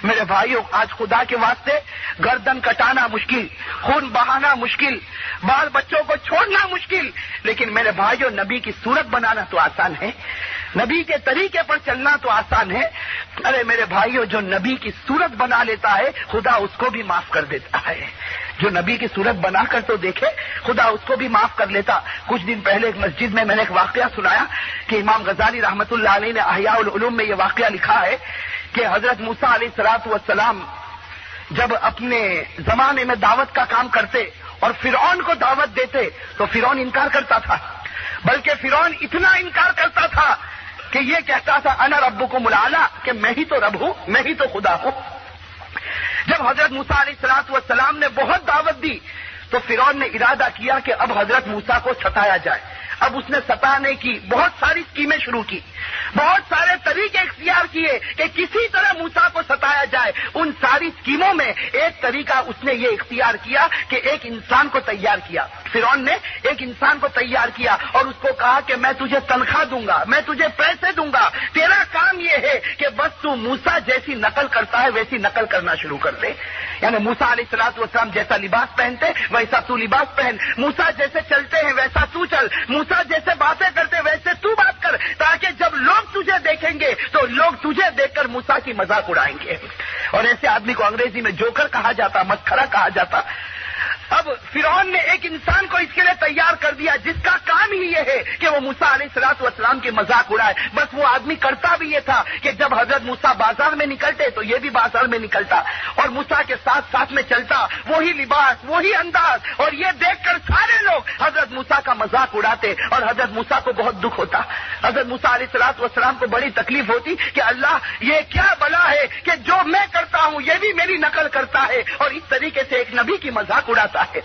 میرے بھائیوں آج خدا کے واسطے گردن کٹانا مشکل، خون بہانا مشکل، بال بچوں کو چھوڑنا مشکل، لیکن میرے بھائیوں نبی کی صورت بنانا تو آسان ہے، نبی کے طریقے پر چلنا تو آسان ہے. ارے میرے بھائیوں جو نبی کی صورت بنا لیتا ہے خدا اس کو بھی معاف کر دیتا ہے. جو نبی کی صورت بنا کر تو دیکھے خدا اس کو بھی معاف کر لیتا. کچھ دن پہلے ایک مسجد میں نے ایک واقعہ سنایا کہ امام غزالی رحمۃ اللہ علیہ نے احیاء العلوم میں یہ واقعہ لکھا ہے کہ حضرت موسیٰ علیہ الصلوۃ والسلام جب اپنے زمانے میں دعوت کا کام کرتے اور فرعون کو دعوت دیتے تو فرعون انکار کرتا تھا، بلکہ فرعون اتنا انکار کرتا تھا کہ یہ کہتا تھا انا ربکم الاعلی، کہ میں ہی تو رب ہوں، میں ہی تو خدا ہوں. جب حضرت موسیٰ علیہ الصلوۃ والسلام نے بہت دعوت دی تو فرعون نے ارادہ کیا کہ اب حضرت موسیٰ کو ستایا جائے. اب اس نے ستانے کی بہت ساری اسکیمیں شروع کی، بہت سارے طریقے اختیار کیے کہ کسی طرح موسیٰ کو ستایا جائے. ان ساری اسکیموں میں ایک طریقہ اس نے یہ اختیار کیا کہ ایک انسان کو تیار کیا. فرعون نے ایک انسان کو تیار کیا اور اس کو کہا کہ میں تجھے تنخواہ دوں گا، میں تجھے پیسے دوں گا، تیرا کام یہ ہے کہ بس تو موسیٰ جیسی نقل کرتا ہے ویسی نقل کرنا شروع کر دے. یعنی موسیٰ علیہ الصلوۃ والسلام جیسا لباس پہنتے ویسا تو لباس پہن، موسیٰ جیسے چلتے ہیں ویسا تو چل، موسیٰ جیسے باتیں کرتے ویسے تو بات کر، تاکہ جب لوگ تجھے دیکھیں گے تو لوگ تجھے دیکھ کر موسیٰ کی مذاق اڑائیں گے. اور ایسے آدمی کو انگریزی میں جوکر کہا جاتا، مسخرہ کہا جاتا. اب فرعون نے ایک انسان کو اس کے لیے تیار کر دیا جس کا کام ہی یہ ہے کہ وہ موسیٰ علیہ الصلوۃ والسلام کی مذاق اڑائے. بس وہ آدمی کرتا بھی یہ تھا کہ جب حضرت موسیٰ بازار میں نکلتے تو یہ بھی بازار میں نکلتا اور موسیٰ کے ساتھ ساتھ میں چلتا، وہی لباس وہی انداز، اور یہ دیکھ کر سارے لوگ حضرت موسیٰ کا مذاق اڑاتے اور حضرت موسیٰ کو بہت دکھ ہوتا. حضرت موسیٰ علیہ الصلوۃ والسلام کو بڑی تکلیف ہوتی کہ اللہ یہ کیا بلا ہے کہ جو میں کرتا ہوں یہ بھی میری نقل کرتا ہے اور اس طریقے سے ایک نبی کی مذاق اڑاتا ہے.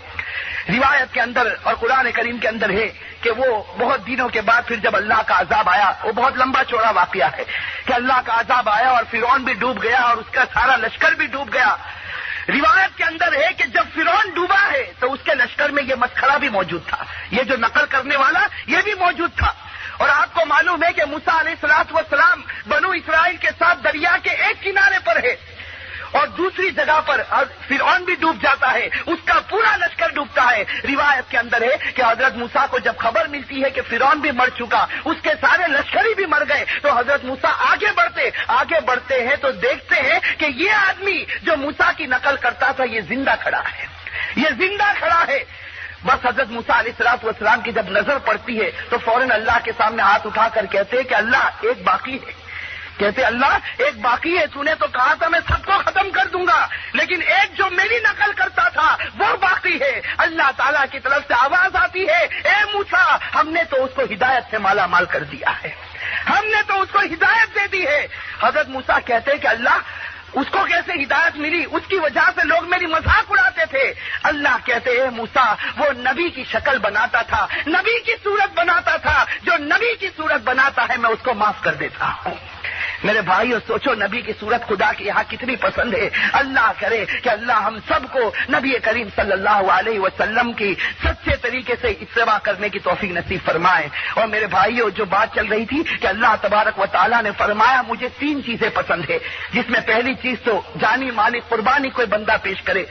روایت کے اندر اور قرآن کریم کے اندر ہے کہ وہ بہت دنوں کے بعد پھر جب اللہ کا عذاب آیا، وہ بہت لمبا چوڑا واقعہ ہے کہ اللہ کا عذاب آیا اور فرعون بھی ڈوب گیا اور اس کا سارا لشکر بھی ڈوب گیا. روایت کے اندر ہے کہ جب فرعون ڈوبا ہے تو اس کے لشکر میں یہ مسخرہ بھی موجود تھا، یہ جو نقل کرنے والا یہ بھی موجود تھا. اور آپ کو معلوم ہے کہ موسیٰ علیہ الصلوۃ والسلام بنو اسرائیل کے ساتھ دریا کے ایک کنارے پر ہے اور دوسری جگہ پر فرعون بھی ڈوب جاتا ہے، اس کا پورا لشکر ڈوبتا ہے. روایت کے اندر ہے کہ حضرت موسیٰ کو جب خبر ملتی ہے کہ فرعون بھی مر چکا، اس کے سارے لشکری بھی مر گئے، تو حضرت موسیٰ آگے بڑھتے ہیں تو دیکھتے ہیں کہ یہ آدمی جو موسیٰ کی نقل کرتا تھا یہ زندہ کھڑا ہے، یہ زندہ کھڑا ہے. بس حضرت موسیٰ علیہ الصلوۃ والسلام کی جب نظر پڑتی ہے تو فوراً اللہ کے سامنے ہاتھ اٹھا کر کہتے ہیں کہ اللہ ایک باقی ہے. کہتے اللہ ایک باقی ہے، تو نے تو کہا تھا میں سب کو ختم کر دوں گا، لیکن ایک جو میری نقل کرتا تھا وہ باقی ہے. اللہ تعالیٰ کی طرف سے آواز آتی ہے اے موسیٰ ہم نے تو اس کو ہدایت سے مالا مال کر دیا ہے، ہم نے تو اس کو ہدایت دے دی ہے. حضرت موسیٰ کہتے ہیں کہ اللہ اس کو کیسے ہدایت ملی؟ اس کی وجہ سے لوگ میری مذاق اڑاتے تھے۔ اللہ کہتے ہیں موسیٰ وہ نبی کی شکل بناتا تھا، نبی کی صورت بناتا تھا، جو نبی کی صورت بناتا ہے میں اس کو معاف کر دیتا ہوں۔ میرے بھائیو سوچو نبی کی صورت خدا کے یہاں کتنی پسند ہے۔ اللہ کرے کہ اللہ ہم سب کو نبی کریم صلی اللہ علیہ وسلم کی سچے طریقے سے اتباع کرنے کی توفیق نصیب فرمائے۔ اور میرے بھائیو جو بات چل رہی تھی کہ اللہ تبارک و تعالیٰ نے فرمایا مجھے 3 چیزیں پسند ہے، جس میں پہلی چیز تو جانی مالی قربانی کوئی بندہ پیش کرے،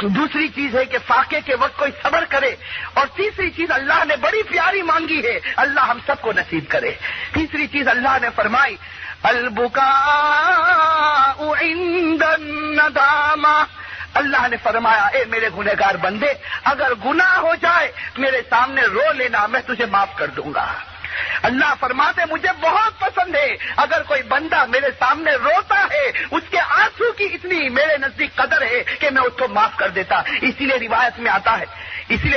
دوسری چیز ہے کہ فاقے کے وقت کوئی صبر کرے، اور تیسری چیز اللہ نے بڑی پیاری مانگی ہے، اللہ ہم سب کو نصیب کرے۔ تیسری چیز اللہ نے فرمائی البکاء عند الندامہ، اللہ نے فرمایا اے میرے گنہگار بندے اگر گناہ ہو جائے میرے سامنے رو لینا، میں تجھے معاف کر دوں گا۔ اللہ فرماتے مجھے بہت پسند ہے اگر کوئی بندہ میرے سامنے روتا ہے، اس کے آنسو کی اتنی میرے نزدیک قدر ہے کہ میں اس کو معاف کر دیتا۔ اسی لیے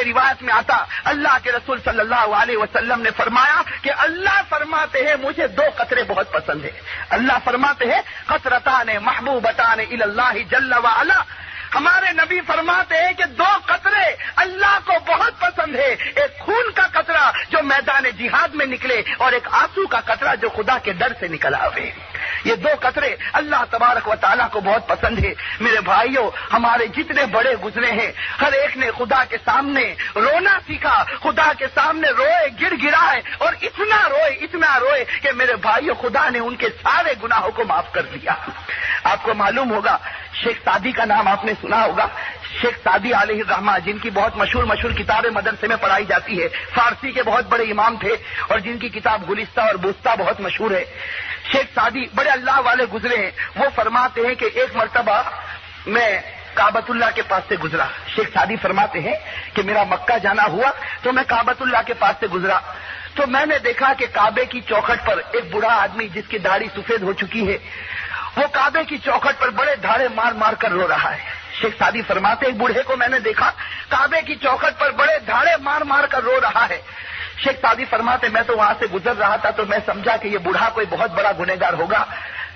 روایت میں آتا اللہ کے رسول صلی اللہ علیہ وسلم نے فرمایا کہ اللہ فرماتے ہیں مجھے 2 قطرے بہت پسند ہے۔ اللہ فرماتے ہیں قطرتان محبوبتان الی اللہ جل وعلا، ہمارے نبی فرماتے ہیں کہ 2 قطرے اللہ کو بہت پسند ہے، ایک خون کا قطرہ جو میدان جہاد میں نکلے اور ایک آنسو کا قطرہ جو خدا کے ڈر سے نکل آوے۔ یہ 2 قطرے اللہ تبارک و تعالیٰ کو بہت پسند ہے۔ میرے بھائیوں کہ جتنے بڑے گزرے ہیں ہر ایک نے خدا کے سامنے رونا سیکھا، خدا کے سامنے روئے، گڑ گڑائے اور اتنا روئے کہ میرے بھائیوں خدا نے ان کے سارے گناہوں کو معاف کر دیا۔ آپ کو معلوم ہوگا شیخ سعدی کا نام آپ نے سنا ہوگا، شیخ سعدی علیہ الرحمہ جن کی بہت مشہور کتابیں مدرسے میں پڑھائی جاتی ہے، فارسی کے بہت بڑے امام تھے اور جن کی کتاب گلستہ اور بوستہ بہت مشہور ہے۔ شیخ سعدی بڑے اللہ والے گزرے ہیں، وہ فرماتے ہیں کہ ایک مرتبہ میں کعبۃ اللہ کے پاس سے گزرا۔ شیخ سعدی فرماتے ہیں کہ میرا مکہ جانا ہوا تو میں کعبۃ اللہ کے پاس سے گزرا تو میں نے دیکھا کہ کعبے کی چوکھٹ پر ایک بوڑھا آدمی جس کی داڑھی سفید ہو چکی ہے وہ کعبے کی چوکھٹ پر بڑے دھاڑے مار کر رو رہا ہے۔ شیخ سعدی فرماتے ایک بوڑھے کو میں نے دیکھا کعبے کی چوکھٹ پر بڑے دھاڑے مار کر رو رہا ہے۔ شیخ سعدی فرماتے میں تو وہاں سے گزر رہا تھا تو میں سمجھا کہ یہ بوڑھا کوئی بہت بڑا گنہگار ہوگا،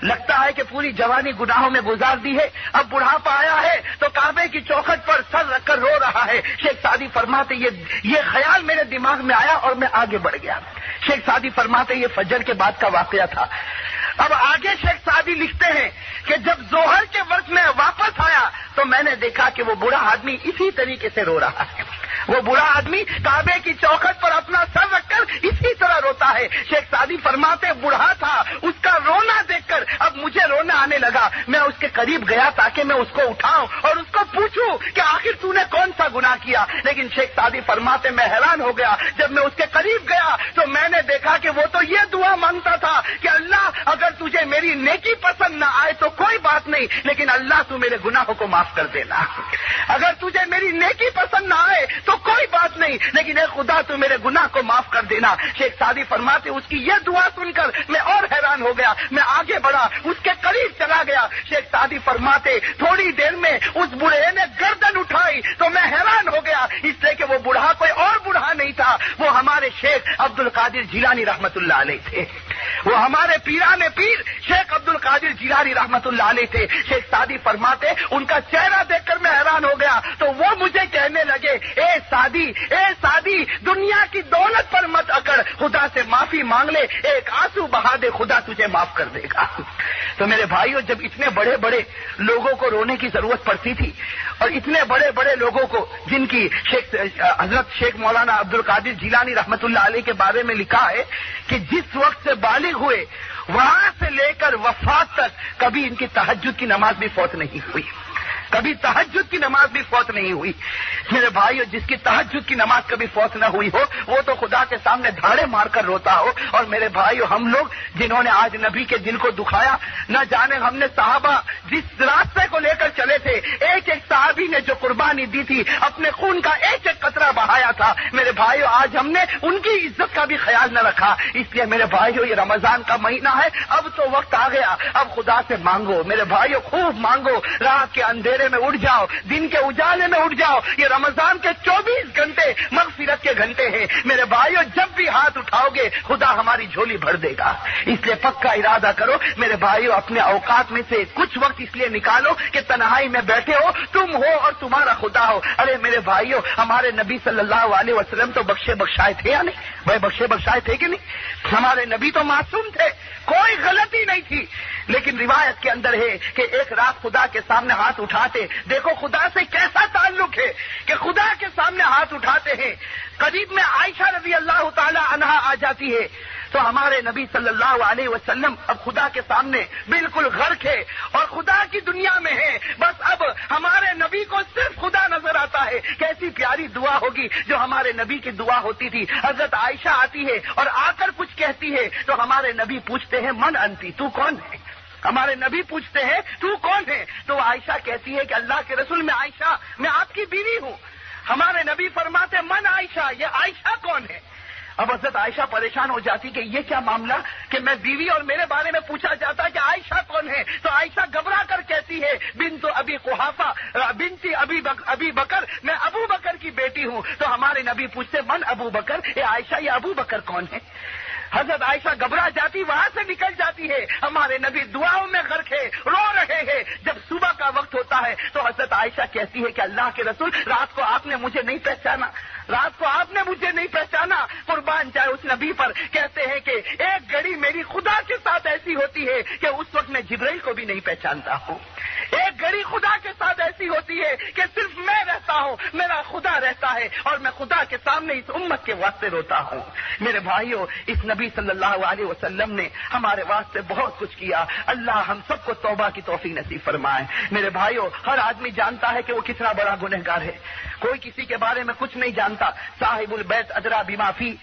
لگتا ہے کہ پوری جوانی گناہوں میں گزار دی ہے، اب بڑھاپا آیا ہے تو کعبے کی چوکھٹ پر سر رکھ کر رو رہا ہے۔ شیخ سعدی فرماتے یہ خیال میرے دماغ میں آیا اور میں آگے بڑھ گیا۔ شیخ سعدی فرماتے یہ فجر کے بعد کا واقعہ تھا۔ اب آگے شیخ سعدی لکھتے ہیں کہ جب ظہر کے وقت میں واپس آیا تو میں نے دیکھا کہ وہ بوڑھا آدمی اسی طریقے سے رو رہا ہے، وہ بوڑھا آدمی کعبے کی چوکھٹ پر اپنا سر رکھ کر اسی طرح روتا ہے۔ شیخ سعدی فرماتے بوڑھا تھا، اس کا رونا دیکھ کر اب مجھے رونا آنے لگا، میں اس کے قریب گیا تاکہ میں اس کو اٹھاؤں اور اس کو پوچھوں کہ آخر تو نے کون سا گناہ کیا، لیکن شیخ سعدی فرماتے میں حیران ہو گیا، جب میں اس کے قریب گیا تو میں نے دیکھا کہ وہ تو یہ دعا مانگتا تھا کہ اللہ اگر تجھے میری نیکی پسند نہ آئے تو کوئی بات نہیں، لیکن اللہ تو میرے گناہوں کو معاف کر دینا، اگر تجھے میری نیکی پسند نہ آئے تو کوئی بات نہیں لیکن اے خدا تو میرے گناہ کو معاف کر دینا۔ شیخ سعدی فرماتے اس کی یہ دعا سن کر میں اور حیران ہو گیا، میں آگے بڑھا اس کے قریب چلا گیا۔ شیخ سعدی فرماتے تھوڑی دیر میں اس بوڑھے نے گردن اٹھائی تو میں حیران ہو گیا، اس لیے کہ وہ بوڑھا کوئی اور بوڑھا نہیں تھا، وہ ہمارے شیخ عبد القادر جیلانی رحمت اللہ علیہ تھے، وہ ہمارے پیران پیر شیخ عبد القادر جیلانی رحمت اللہ علیہ تھے۔ شیخ سعدی فرماتے ان کا چہرہ دیکھ کر میں حیران ہو گیا تو وہ مجھے کہنے لگے اے سعدی دنیا کی دولت پر مت اکڑ، خدا سے معافی مانگ لے، ایک آنسو بہا دے، خدا تجھے معاف کر دے گا۔ تو میرے بھائیوں جب اتنے بڑے بڑے لوگوں کو رونے کی ضرورت پڑتی تھی اور اتنے بڑے بڑے لوگوں کو جن کی حضرت شیخ مولانا عبد القادر جیلانی رحمت اللہ علیہ کے بارے میں لکھا ہے کہ جس وقت سے بالغ ہوئے وہاں سے لے کر وفات تک کبھی ان کی تہجد کی نماز بھی فوت نہیں ہوئی، کبھی تہجد کی نماز بھی فوت نہیں ہوئی۔ میرے بھائیو جس کی تہجد کی نماز کبھی فوت نہ ہوئی ہو وہ تو خدا کے سامنے دھاڑے مار کر روتا ہو۔ اور میرے بھائیو ہم لوگ جنہوں نے آج نبی کے دل کو دکھایا، نہ جانے ہم نے صحابہ جس راستے کو لے کر چلے تھے، ایک ایک صحابی نے جو قربانی دی تھی، اپنے خون کا ایک ایک قطرہ بہایا تھا، میرے بھائیو آج ہم نے ان کی عزت کا بھی خیال نہ رکھا۔ اس لیے میرے بھائیو یہ رمضان کا مہینہ ہے، اب تو وقت آ گیا، اب خدا سے مانگو میرے بھائیو، خوب مانگو، رات کے اندھیرے اندھیرے میں اٹھ جاؤ، دن کے اجالے میں اٹھ جاؤ. یہ رمضان کے 24 گھنٹے مغفرت کے گھنٹے ہیں میرے بھائیو. جب بھی ہاتھ اٹھاؤ گے خدا ہماری جھولی بھر دے گا. اس لیے پکا ارادہ کرو میرے بھائیو، اپنے اوقات میں سے کچھ وقت اس لیے نکالو کہ تنہائی میں بیٹھے ہو، تم ہو اور تمہارا خدا ہو. ارے میرے بھائیو، ہمارے نبی صلی اللہ علیہ وسلم تو بخشے بخشائے تھے یا نہیں؟ بھائی بخشے بخشائے تھے کہ نہیں؟ ہمارے نبی تو معصوم تھے، کوئی غلطی نہیں تھی. لیکن روایت کے اندر ہے کہ ایک رات خدا کے سامنے ہاتھ اٹھاتے. دیکھو خدا سے کیسا تعلق ہے کہ خدا کے سامنے ہاتھ اٹھاتے ہیں. قریب میں عائشہ رضی اللہ تعالی عنہا آ جاتی ہے تو ہمارے نبی صلی اللہ علیہ وسلم اب خدا کے سامنے بالکل غرق ہے اور خدا کی دنیا میں ہے. بس اب ہمارے نبی کو صرف خدا نظر آتا ہے. کیسی پیاری دعا ہوگی جو ہمارے نبی کی دعا ہوتی تھی. حضرت عائشہ آتی ہے اور آ کر کچھ کہتی ہے تو ہمارے نبی پوچھتے ہیں من انتی، تو کون ہے؟ ہمارے نبی پوچھتے ہیں تو کون ہے؟ تو عائشہ کہتی ہے کہ اللہ کے رسول میں عائشہ، میں آپ کی بیوی ہوں. ہمارے نبی فرماتے من عائشہ، یہ عائشہ کون ہے؟ اب حضرت عائشہ پریشان ہو جاتی کہ یہ کیا معاملہ کہ میں بیوی اور میرے بارے میں پوچھا جاتا کہ عائشہ کون ہے. تو عائشہ گھبرا کر کہتی ہے بنت ابی قحافہ بنتی ابی بکر، میں ابو بکر کی بیٹی ہوں. تو ہمارے نبی پوچھتے من ابو بکر، یہ عائشہ یا ابو بکر کون ہے؟ حضرت عائشہ گھبرا جاتی، وہاں سے نکل جاتی ہے. ہمارے نبی دعاؤں میں غرق ہے، رو رہے ہیں. جب صبح کا وقت ہوتا ہے تو حضرت عائشہ کہتی ہے کہ اللہ کے رسول رات کو آپ نے مجھے نہیں پہچانا، رات کو آپ نے مجھے نہیں پہچانا. قربان جائے اس نبی پر. کہتے ہیں کہ ایک گھڑی میری خدا کے ساتھ ایسی ہوتی ہے کہ اس وقت میں جبرائیل کو بھی نہیں پہچانتا ہوں. ایک گھڑی خدا کے ساتھ ایسی ہوتی ہے کہ صرف میں رہتا ہوں، میرا خدا رہتا ہے اور میں خدا کے سامنے اس امت کے واسطے روتا ہوں. میرے بھائیوں، اس نبی صلی اللہ علیہ وسلم نے ہمارے واسطے بہت کچھ کیا. اللہ ہم سب کو توبہ کی توفیق نصیب فرمائے. میرے بھائیوں، ہر آدمی جانتا ہے کہ وہ کتنا بڑا گنہگار ہے. کوئی کسی کے بارے میں کچھ نہیں جانتا. صاحب البیت ادرا بما فی،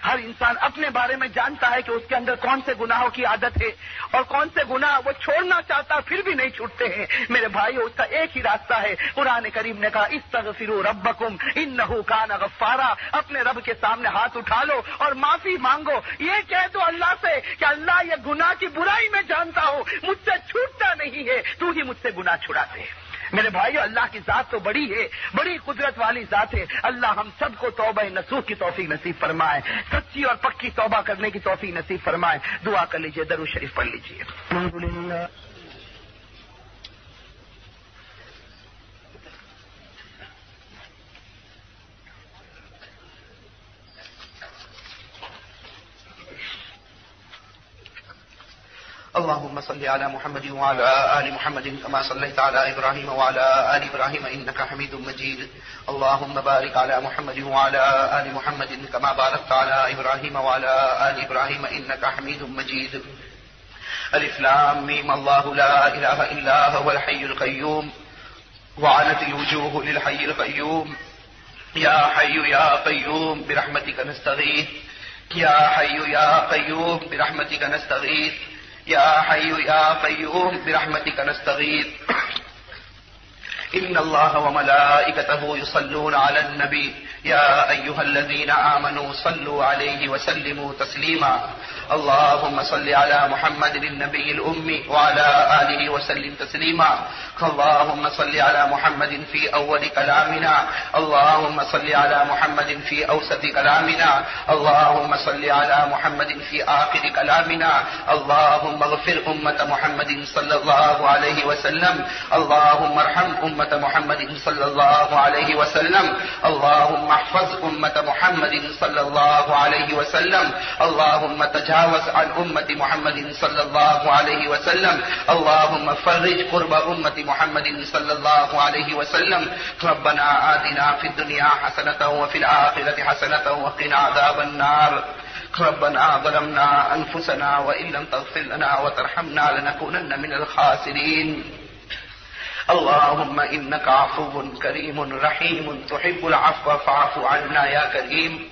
ہر انسان اپنے بارے میں جانتا ہے کہ اس کے اندر کون سے گناہوں کی عادت ہے اور کون سے گناہ وہ چھوڑنا چاہتا پھر بھی نہیں چھوٹتے ہیں. میرے بھائیو، اس کا ایک ہی راستہ ہے. قرآن کریم نے کہا استغفروا ربکم انہ کان غفارا. اپنے رب کے سامنے ہاتھ اٹھا لو اور معافی مانگو. یہ کہہ دو اللہ سے کہ اللہ یہ گناہ کی برائی میں جانتا ہوں، مجھ سے چھوٹتا نہیں ہے، تو ہی مجھ سے گناہ چھڑاتے. میرے بھائیو، اللہ کی ذات تو بڑی ہے، بڑی قدرت والی ذات ہے. اللہ ہم سب کو توبہ نصوح کی توفیق نصیب فرمائے، سچی اور پکی توبہ کرنے کی توفیق نصیب فرمائے. دعا کر لیجئے، درود شریف پڑھ لیجئے. الحمدللہ. اللهم صل على محمد وعلى آل محمد كما صليت على إبراهيم وعلى آل إبراهيم إنك حميد مجيد. اللهم بارك على محمد وعلى آل محمد كما باركت على إبراهيم وعلى آل إبراهيم إنك حميد مجيد. ألف لام ميم. الله لا إله إلا هو الحي القيوم وعنت الوجوه للحي القيوم. يا حي يا قيوم برحمتك نستغيث. يا حي يا قيوم برحمتك نستغيث. يا حي يا قيوم برحمتك نستغيث. إن الله وملائكته يصلون على النبي يا أيها الذين آمنوا صلوا عليه وسلموا تسليما. اللهم صل على محمد النبي الأمي وعلى آله وسلم تسليما. اللهم صل على محمد في أول كلامنا. اللهم صل على محمد في أوسط كلامنا. اللهم صل على محمد في آخر كلامنا. اللهم اغفر أمة محمد صلى الله عليه وسلم. اللهم ارحم أمة محمد صلى الله عليه وسلم. اللهم احفظ أمة محمد صلى الله عليه وسلم. اللهم تجاوز عن أمة محمد صلى الله عليه وسلم. اللهم فرج كرب أمة محمد صلى الله عليه وسلم. ربنا آتنا في الدنيا حسنة وفي الآخرة حسنة وقنا عذاب النار. ربنا ظلمنا أنفسنا وإن لم تغفر لنا وترحمنا لنكونن من الخاسرين. اللهم إنك عفو كريم رحيم تحب العفو فاعف عنا يا كريم.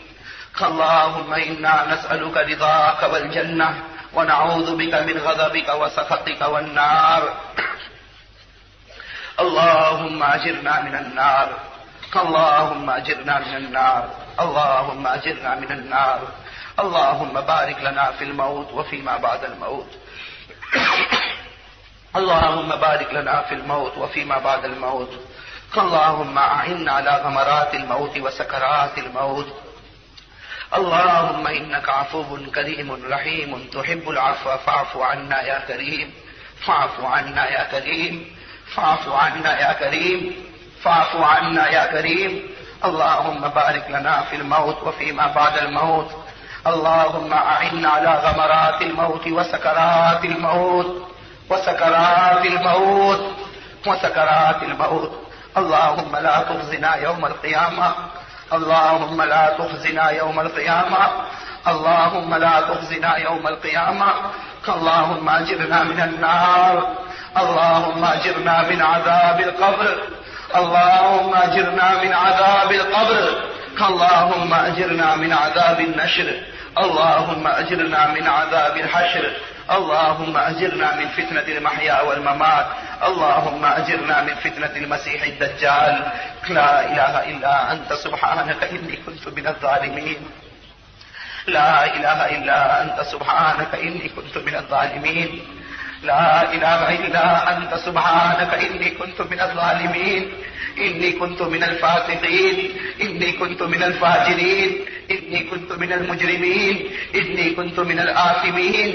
اللهم إنا نسألك رضاك والجنة ونعوذ بك من غضبك وسخطك والنار. اللهم أجرنا من النار. اللهم أجرنا من النار. اللهم أجرنا من النار. اللهم بارك لنا في الموت وفيما بعد الموت. اللهم بارك لنا في الموت وفيما بعد الموت. اللهم أعنا على غمرات الموت وسكرات الموت. اللهم إنك عفو كريم رحيم تحب العفو فاعف عنا يا كريم. فاعف عنا يا كريم. فاعف عنا يا كريم. فاعف عنا يا كريم. اللهم بارك لنا في الموت وفيما بعد الموت. اللهم أعنا على غمرات الموت وسكرات الموت وسكرات الموت وسكرات الموت. اللهم لا تخزنا يوم القيامة. اللهم لا تخزنا يوم القيامة. اللهم لا تخزنا يوم القيامة. اللهم أجرنا من النار. اللهم أجرنا من عذاب القبر. اللهم أجرنا من عذاب القبر. اللهم أجرنا من عذاب النشر. اللهم أجرنا من عذاب الحشر. اللهم أجرنا من فتنة المحيا والممات. اللهم أجرنا من فتنة المسيح الدجال. لا إله إلا أنت سبحانك إني كنت من الظالمين. لا إله إلا أنت سبحانك إني كنت من الظالمين. لا إله إلا أنت سبحانك إني كنت من الظالمين. إني كنت من الفاسقين. إني كنت من الفاجرين. إني كنت من المجرمين. إني كنت من الآثمين.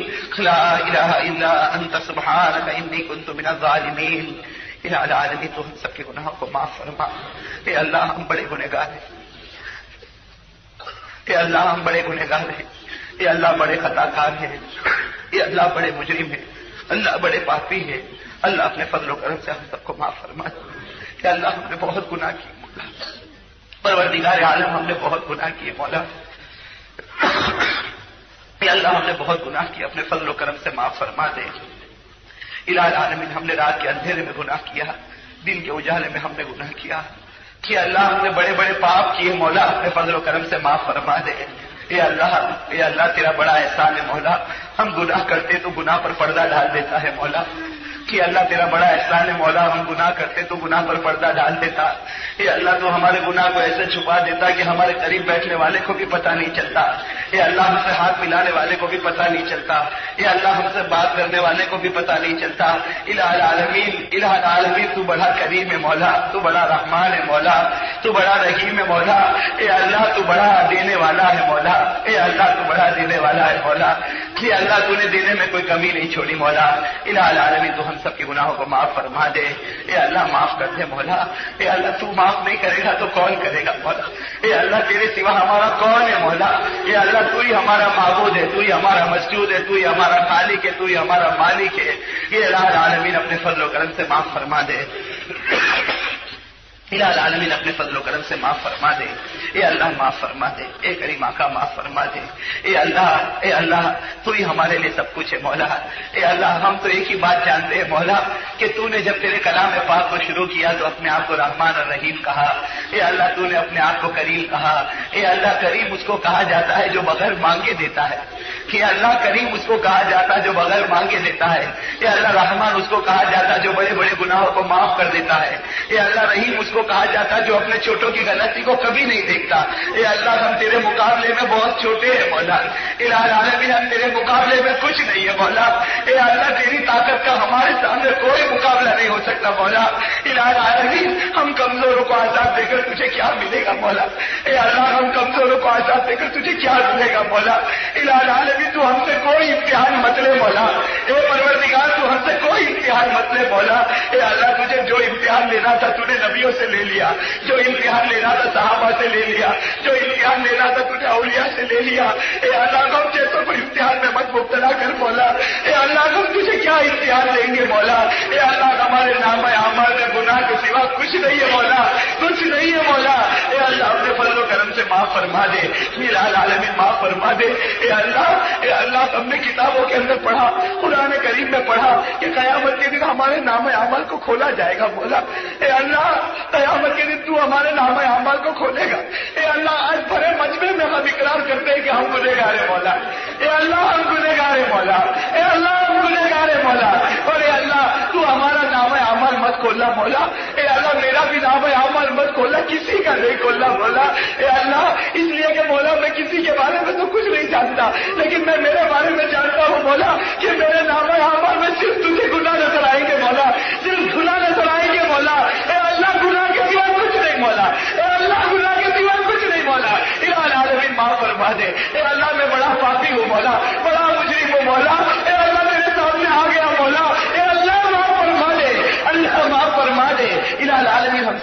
لا إله إلا أنت سبحانك إني كنت من الظالمين. الہ العالمین تو ہم سب کے گناہوں کو معاف فرما. اے اللہ ہم بڑے گنہگار ہیں. اے اللہ ہم بڑے گنہگار ہیں. اے اللہ بڑے خطا کار ہیں. اے اللہ بڑے مجرم ہیں. اللہ بڑے پاپی ہیں. اللہ اپنے فضل و کرم سے ہم سب کو معاف فرما. کہ اللہ ہم نے بہت گناہ کیے مولا. پروردگار عالم ہم نے بہت گناہ کیے مولا. اے اللہ ہم نے بہت گناہ کیے. اپنے فضل و کرم سے معاف فرما دے. الہ العالمین ہم نے رات کے اندھیرے میں گناہ کیا. دن کے اجالے میں ہم نے گناہ کیا. کہ اللہ ہم نے بڑے بڑے پاپ کیے مولا. اپنے فضل و کرم سے معاف فرما دے. اے اللہ تیرا بڑا احسان ہے مولا. ہم گناہ کرتے تو گناہ پر پردہ ڈال دیتا ہے مولا. کہ اللہ تیرا بڑا احسان ہے مولا. ہم گناہ کرتے تو گناہ پر پردہ ڈال دیتا. اے اللہ تو ہمارے گناہ کو ایسے چھپا دیتا کہ ہمارے قریب بیٹھنے والے کو بھی پتہ نہیں چلتا. اے اللہ ہم سے ہاتھ ملانے والے کو بھی پتہ نہیں چلتا. اے اللہ ہم سے بات کرنے والے کو بھی پتہ نہیں چلتا. الہ العالمین تو بڑا کریم ہے مولا. تو بڑا رحمان ہے مولا. تو بڑا رحیم ہے مولا. اے اللہ تو بڑا دینے والا ہے مولا. اے اللہ تو بڑا دینے والا ہے مولا. کہ اللہ تو نے دینے میں کوئی کمی نہیں چھوڑی مولا. الہ العالمین تو ہم سب کے گناہوں کو معاف فرما دے. اے اللہ معاف کر دے مولا. اے اللہ تو معاف نہیں کرے گا تو کون کرے گا مولا. اے اللہ تیرے سوا ہمارا کون ہے مولا. اے اللہ تو ہی ہمارا معبود ہے. تو ہی ہمارا مسجود ہے. تو ہی ہمارا خالق ہے. تو ہی ہمارا مالک ہے. یہ الہ العالمین اپنے فضل و کرم سے معاف فرما دے. الہ العالمین اپنے فضل و کرم سے معاف فرما دے. اے اللہ معاف فرما دے. اے کریم آقا معاف فرما دے. اے اللہ تو ہی ہمارے لیے سب کچھ ہے مولا. اے اللہ ہم تو ایک ہی بات جانتے ہیں مولا کہ تو نے جب تیرے کلام پاک کو شروع کیا تو اپنے آپ کو رحمان اور رحیم کہا. اے اللہ تو نے اپنے آپ کو کریم کہا. اے اللہ کریم اس کو کہا جاتا ہے جو بغیر مانگے دیتا ہے. کہ اللہ کریم اس کو کہا جاتا ہے جو بغیر مانگے دیتا ہے. اے اللہ رحمان اس کو کہا جاتا ہے جو بڑے بڑے گناہوں کو معاف کر دیتا ہے. اے اللہ رحیم اس کو کہا جاتا ہے جو اپنے چھوٹوں کی غلطی کو کبھی نہیں دیکھتا. اے اللہ ہم تیرے مقابلے میں بہت چھوٹے ہیں مولا. الہ العالمین ہم تیرے مقابلے میں کچھ نہیں ہے مولا. اے اللہ تیری طاقت کا ہمارے سامنے کوئی مقابلہ نہیں ہو سکتا مولا. الہ العالمین ہم کمزوروں کو آزاد دے کر تجھے کیا ملے گا مولا. اے اللہ ہم کمزوروں کو آزاد دے کر تجھے کیا ملے گا مولا. الہ العالمین تو ہم سے کوئی امتحان مت لے مولا. اے پروردگار تو ہم سے کوئی امتحان مت لے مولا. اے اللہ تجھے جو امتحان لینا تھا تو نے نبیوں سے لے لیا. جو امتحان لینا تھا صحابہ سے لے لیا. جو امتحان لینا تھا تجھے اولیاء سے لے لیا. اے اللہ ہم جیسوں کو امتحان میں مت مبتلا کر مولا. اے اللہ ہم تجھے کیا امتحان دیں گے مولا. اے اللہ ہمارے نام اعمال میں گناہ کے سوا کچھ نہیں ہے مولا. کچھ نہیں ہے مولا. اے اللہ اپنے فضل و کرم سے معاف فرما دے. الہ العالمین معاف فرما دے. اے اللہ ہم نے کتابوں کے اندر پڑھا, قرآن کریم میں پڑھا کہ قیامت کے دن ہمارے نام اعمال کو کھولا جائے گا مولا. اے اللہ قیامت کے دن تو ہمارے نام اعمال کو کھولے گا. اے اللہ آج بڑے مجمع میں ہم اقرار کرتے ہیں کہ ہم گنہگار ہیں مولا. اے اللہ ہم گنہگار ہیں مولا. اے اللہ ہم گنہگار ہیں مولا. اور اے اللہ تو ہمارا نام اعمال مت کھولنا مولا. اے اللہ میرا بھی نام اعمال مت کھولنا, کسی کا نہیں کھولنا مولا. اے اللہ اس لیے کہ مولا میں کسی کے بارے میں تو کچھ نہیں جانتا, لیکن میں میرے بارے میں جانتا ہوں مولا کہ میرے نام اعمال میں صرف تجھے گناہ نظر آئیں گے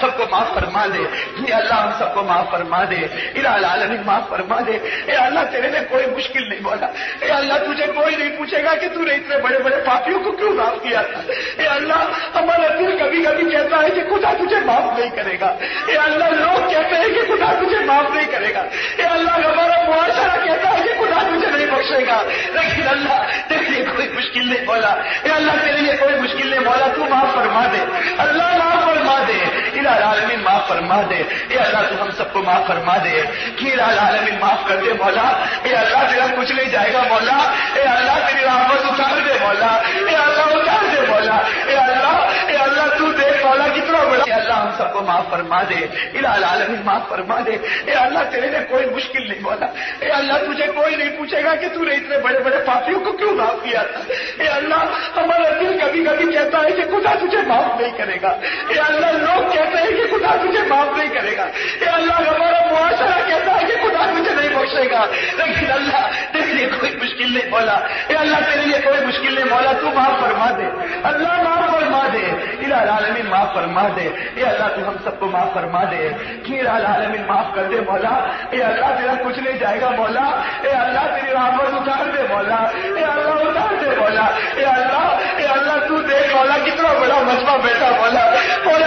سب کو معاف فرما دے، اے اللہ ہم سب کو معاف فرما دے، الہ العالمین معاف فرما دے۔ اے اللہ تیرے لیے کوئی مشکل نہیں بولا، اے اللہ تجھے کوئی نہیں پوچھے گا کہ تو نے اتنے بڑے بڑے پاپیوں کو کیوں معاف کیا تھا۔ اے اللہ ہمارا دل کبھی کبھی کہتا ہے کہ خدا تجھے معاف نہیں کرے گا، اے اللہ لوگ کہتے ہیں کہ خدا تجھے معاف نہیں کرے گا، اے اللہ ہمارا معاشرہ کہتا ہے کہ خدا تجھے نہیں بخشے گا، لیکن اللہ تیرے لیے کوئی مشکل نہیں مولا، اے اللہ تیرے لیے کوئی مشکل نہیں مولا، تو معاف فرما دے، اللہ معاف فرما دے، الہ العالمین معاف فرما دے، اے اللہ تو ہم سب کو معاف فرما دے، کہ الہ العالمین معاف کر دے مولا، اے اللہ تیرا کچھ نہیں جائے گا مولا، اے اللہ تیری رحمت اتار دے مولا، اے اللہ اتار دے مولا، اے اللہ تو دیکھ مولا کتنا بڑا، اے اللہ ہم سب کو معاف فرما دے، الہ العالمین معاف فرما دے، اے اللہ تیرے لیے کوئی مشکل نہیں مولا، اے اللہ تجھے کوئی نہیں پوچھے گا کہ تو نے اتنے بڑے بڑے پاپیوں کو کیوں معاف کیا تھا، اے اللہ ہمارا دل کبھی کبھی کہتا ہے کہ خدا تجھے معاف نہیں کرے گا، اے اللہ لوگ کہتے ہیں کہ خدا تجھے معاف نہیں کرے گا، اے اللہ ہمارا معاشرہ کہتا ہے کہ خدا تجھے نہیں بخشے گا، لیکن اللہ تیرے لیے کوئی مشکل نہیں مولا، اے اللہ تیرے لیے کوئی مشکل نہیں مولا، تو معاف فرما دے، اللہ معاف فرما دے، الہ العالمین معاف فرما دے، اے اللہ تو ہم سب کو معاف فرما دے، کہ الہ العالمین معاف کر دے مولا، اے اللہ تیرا کچھ نہیں جائے گا مولا، اے اللہ تیری رحمت اتار دے مولا، اے اللہ اتار دے مولا، اے اللہ تو دیکھ مولا کتنا بڑا مجمع بیٹھا مولا،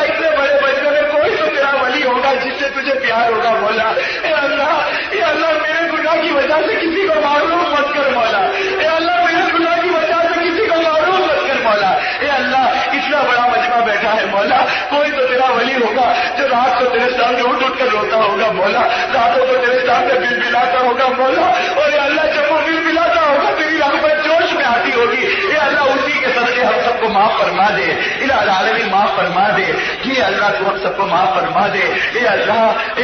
اتنے بڑے بچوں میں کوئی تو تیرا ولی ہوگا جس سے تجھے پیار ہوگا مولا، اے اللہ میرے گناہ کی وجہ سے کسی کو معروف مت کر مولا، اے اللہ میرے گناہ کی وجہ سے کسی کو معروف مت کر مولا، اے اللہ اتنا بڑا مجمع بیٹھا ہے مولا، کوئی تو تیرا ولی ہوگا جو رات کو تیرے سامنے اٹھ کر روتا ہوگا مولا، راتوں کو تیرے سامنے بل بلاتا ہوگا مولا، اور اے اللہ جب وہ بل بلاتا ہوگا تیری رحمت جوش میں آتی ہوگی، اے اللہ اسی کے صدقے ہم سب کو معاف فرما دے، الہ العالمین معاف فرما دے، کہ اللہ تو ہم سب کو معاف فرما دے، اے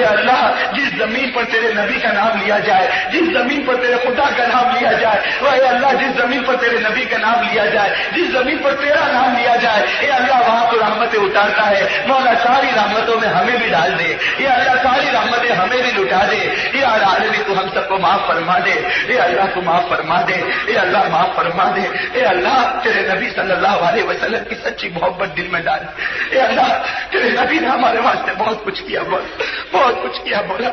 اللہ جس زمین پر تیرے نبی کا نام لیا جائے، جس زمین پر تیرے خدا کا نام لیا جائے، وہ اے اللہ جس زمین پر تیرے نبی کا نام لیا جائے، جس زمین پر تیرا نام لیا جائے، اے اللہ وہاں تو رحمتیں اتارتا ہے مولا، ساری رحمتوں میں ہمیں بھی ڈال دے، اے اللہ ساری رحمتیں ہمیں بھی لٹا دے، اے العالمین تو ہم سب کو معاف فرما دے، اے اللہ تو معاف فرما دے، اے اللہ معاف فرما دے، اے اللہ تیرے نبی صلی اللہ علیہ وسلم کی سچی محبت دل میں ڈال، اے اللہ تیرے نبی نے ہمارے واسطے بہت کچھ کیا مولا، بہت کچھ کیا مولا،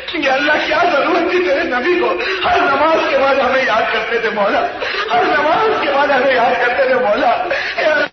کہ اللہ کیا ضرورت تھی تیرے نبی کو ہر نماز کے بعد ہمیں یاد کرتے تھے مولا، ہر نماز کے بعد ہمیں یاد کرتے تھے مولا، اے اللہ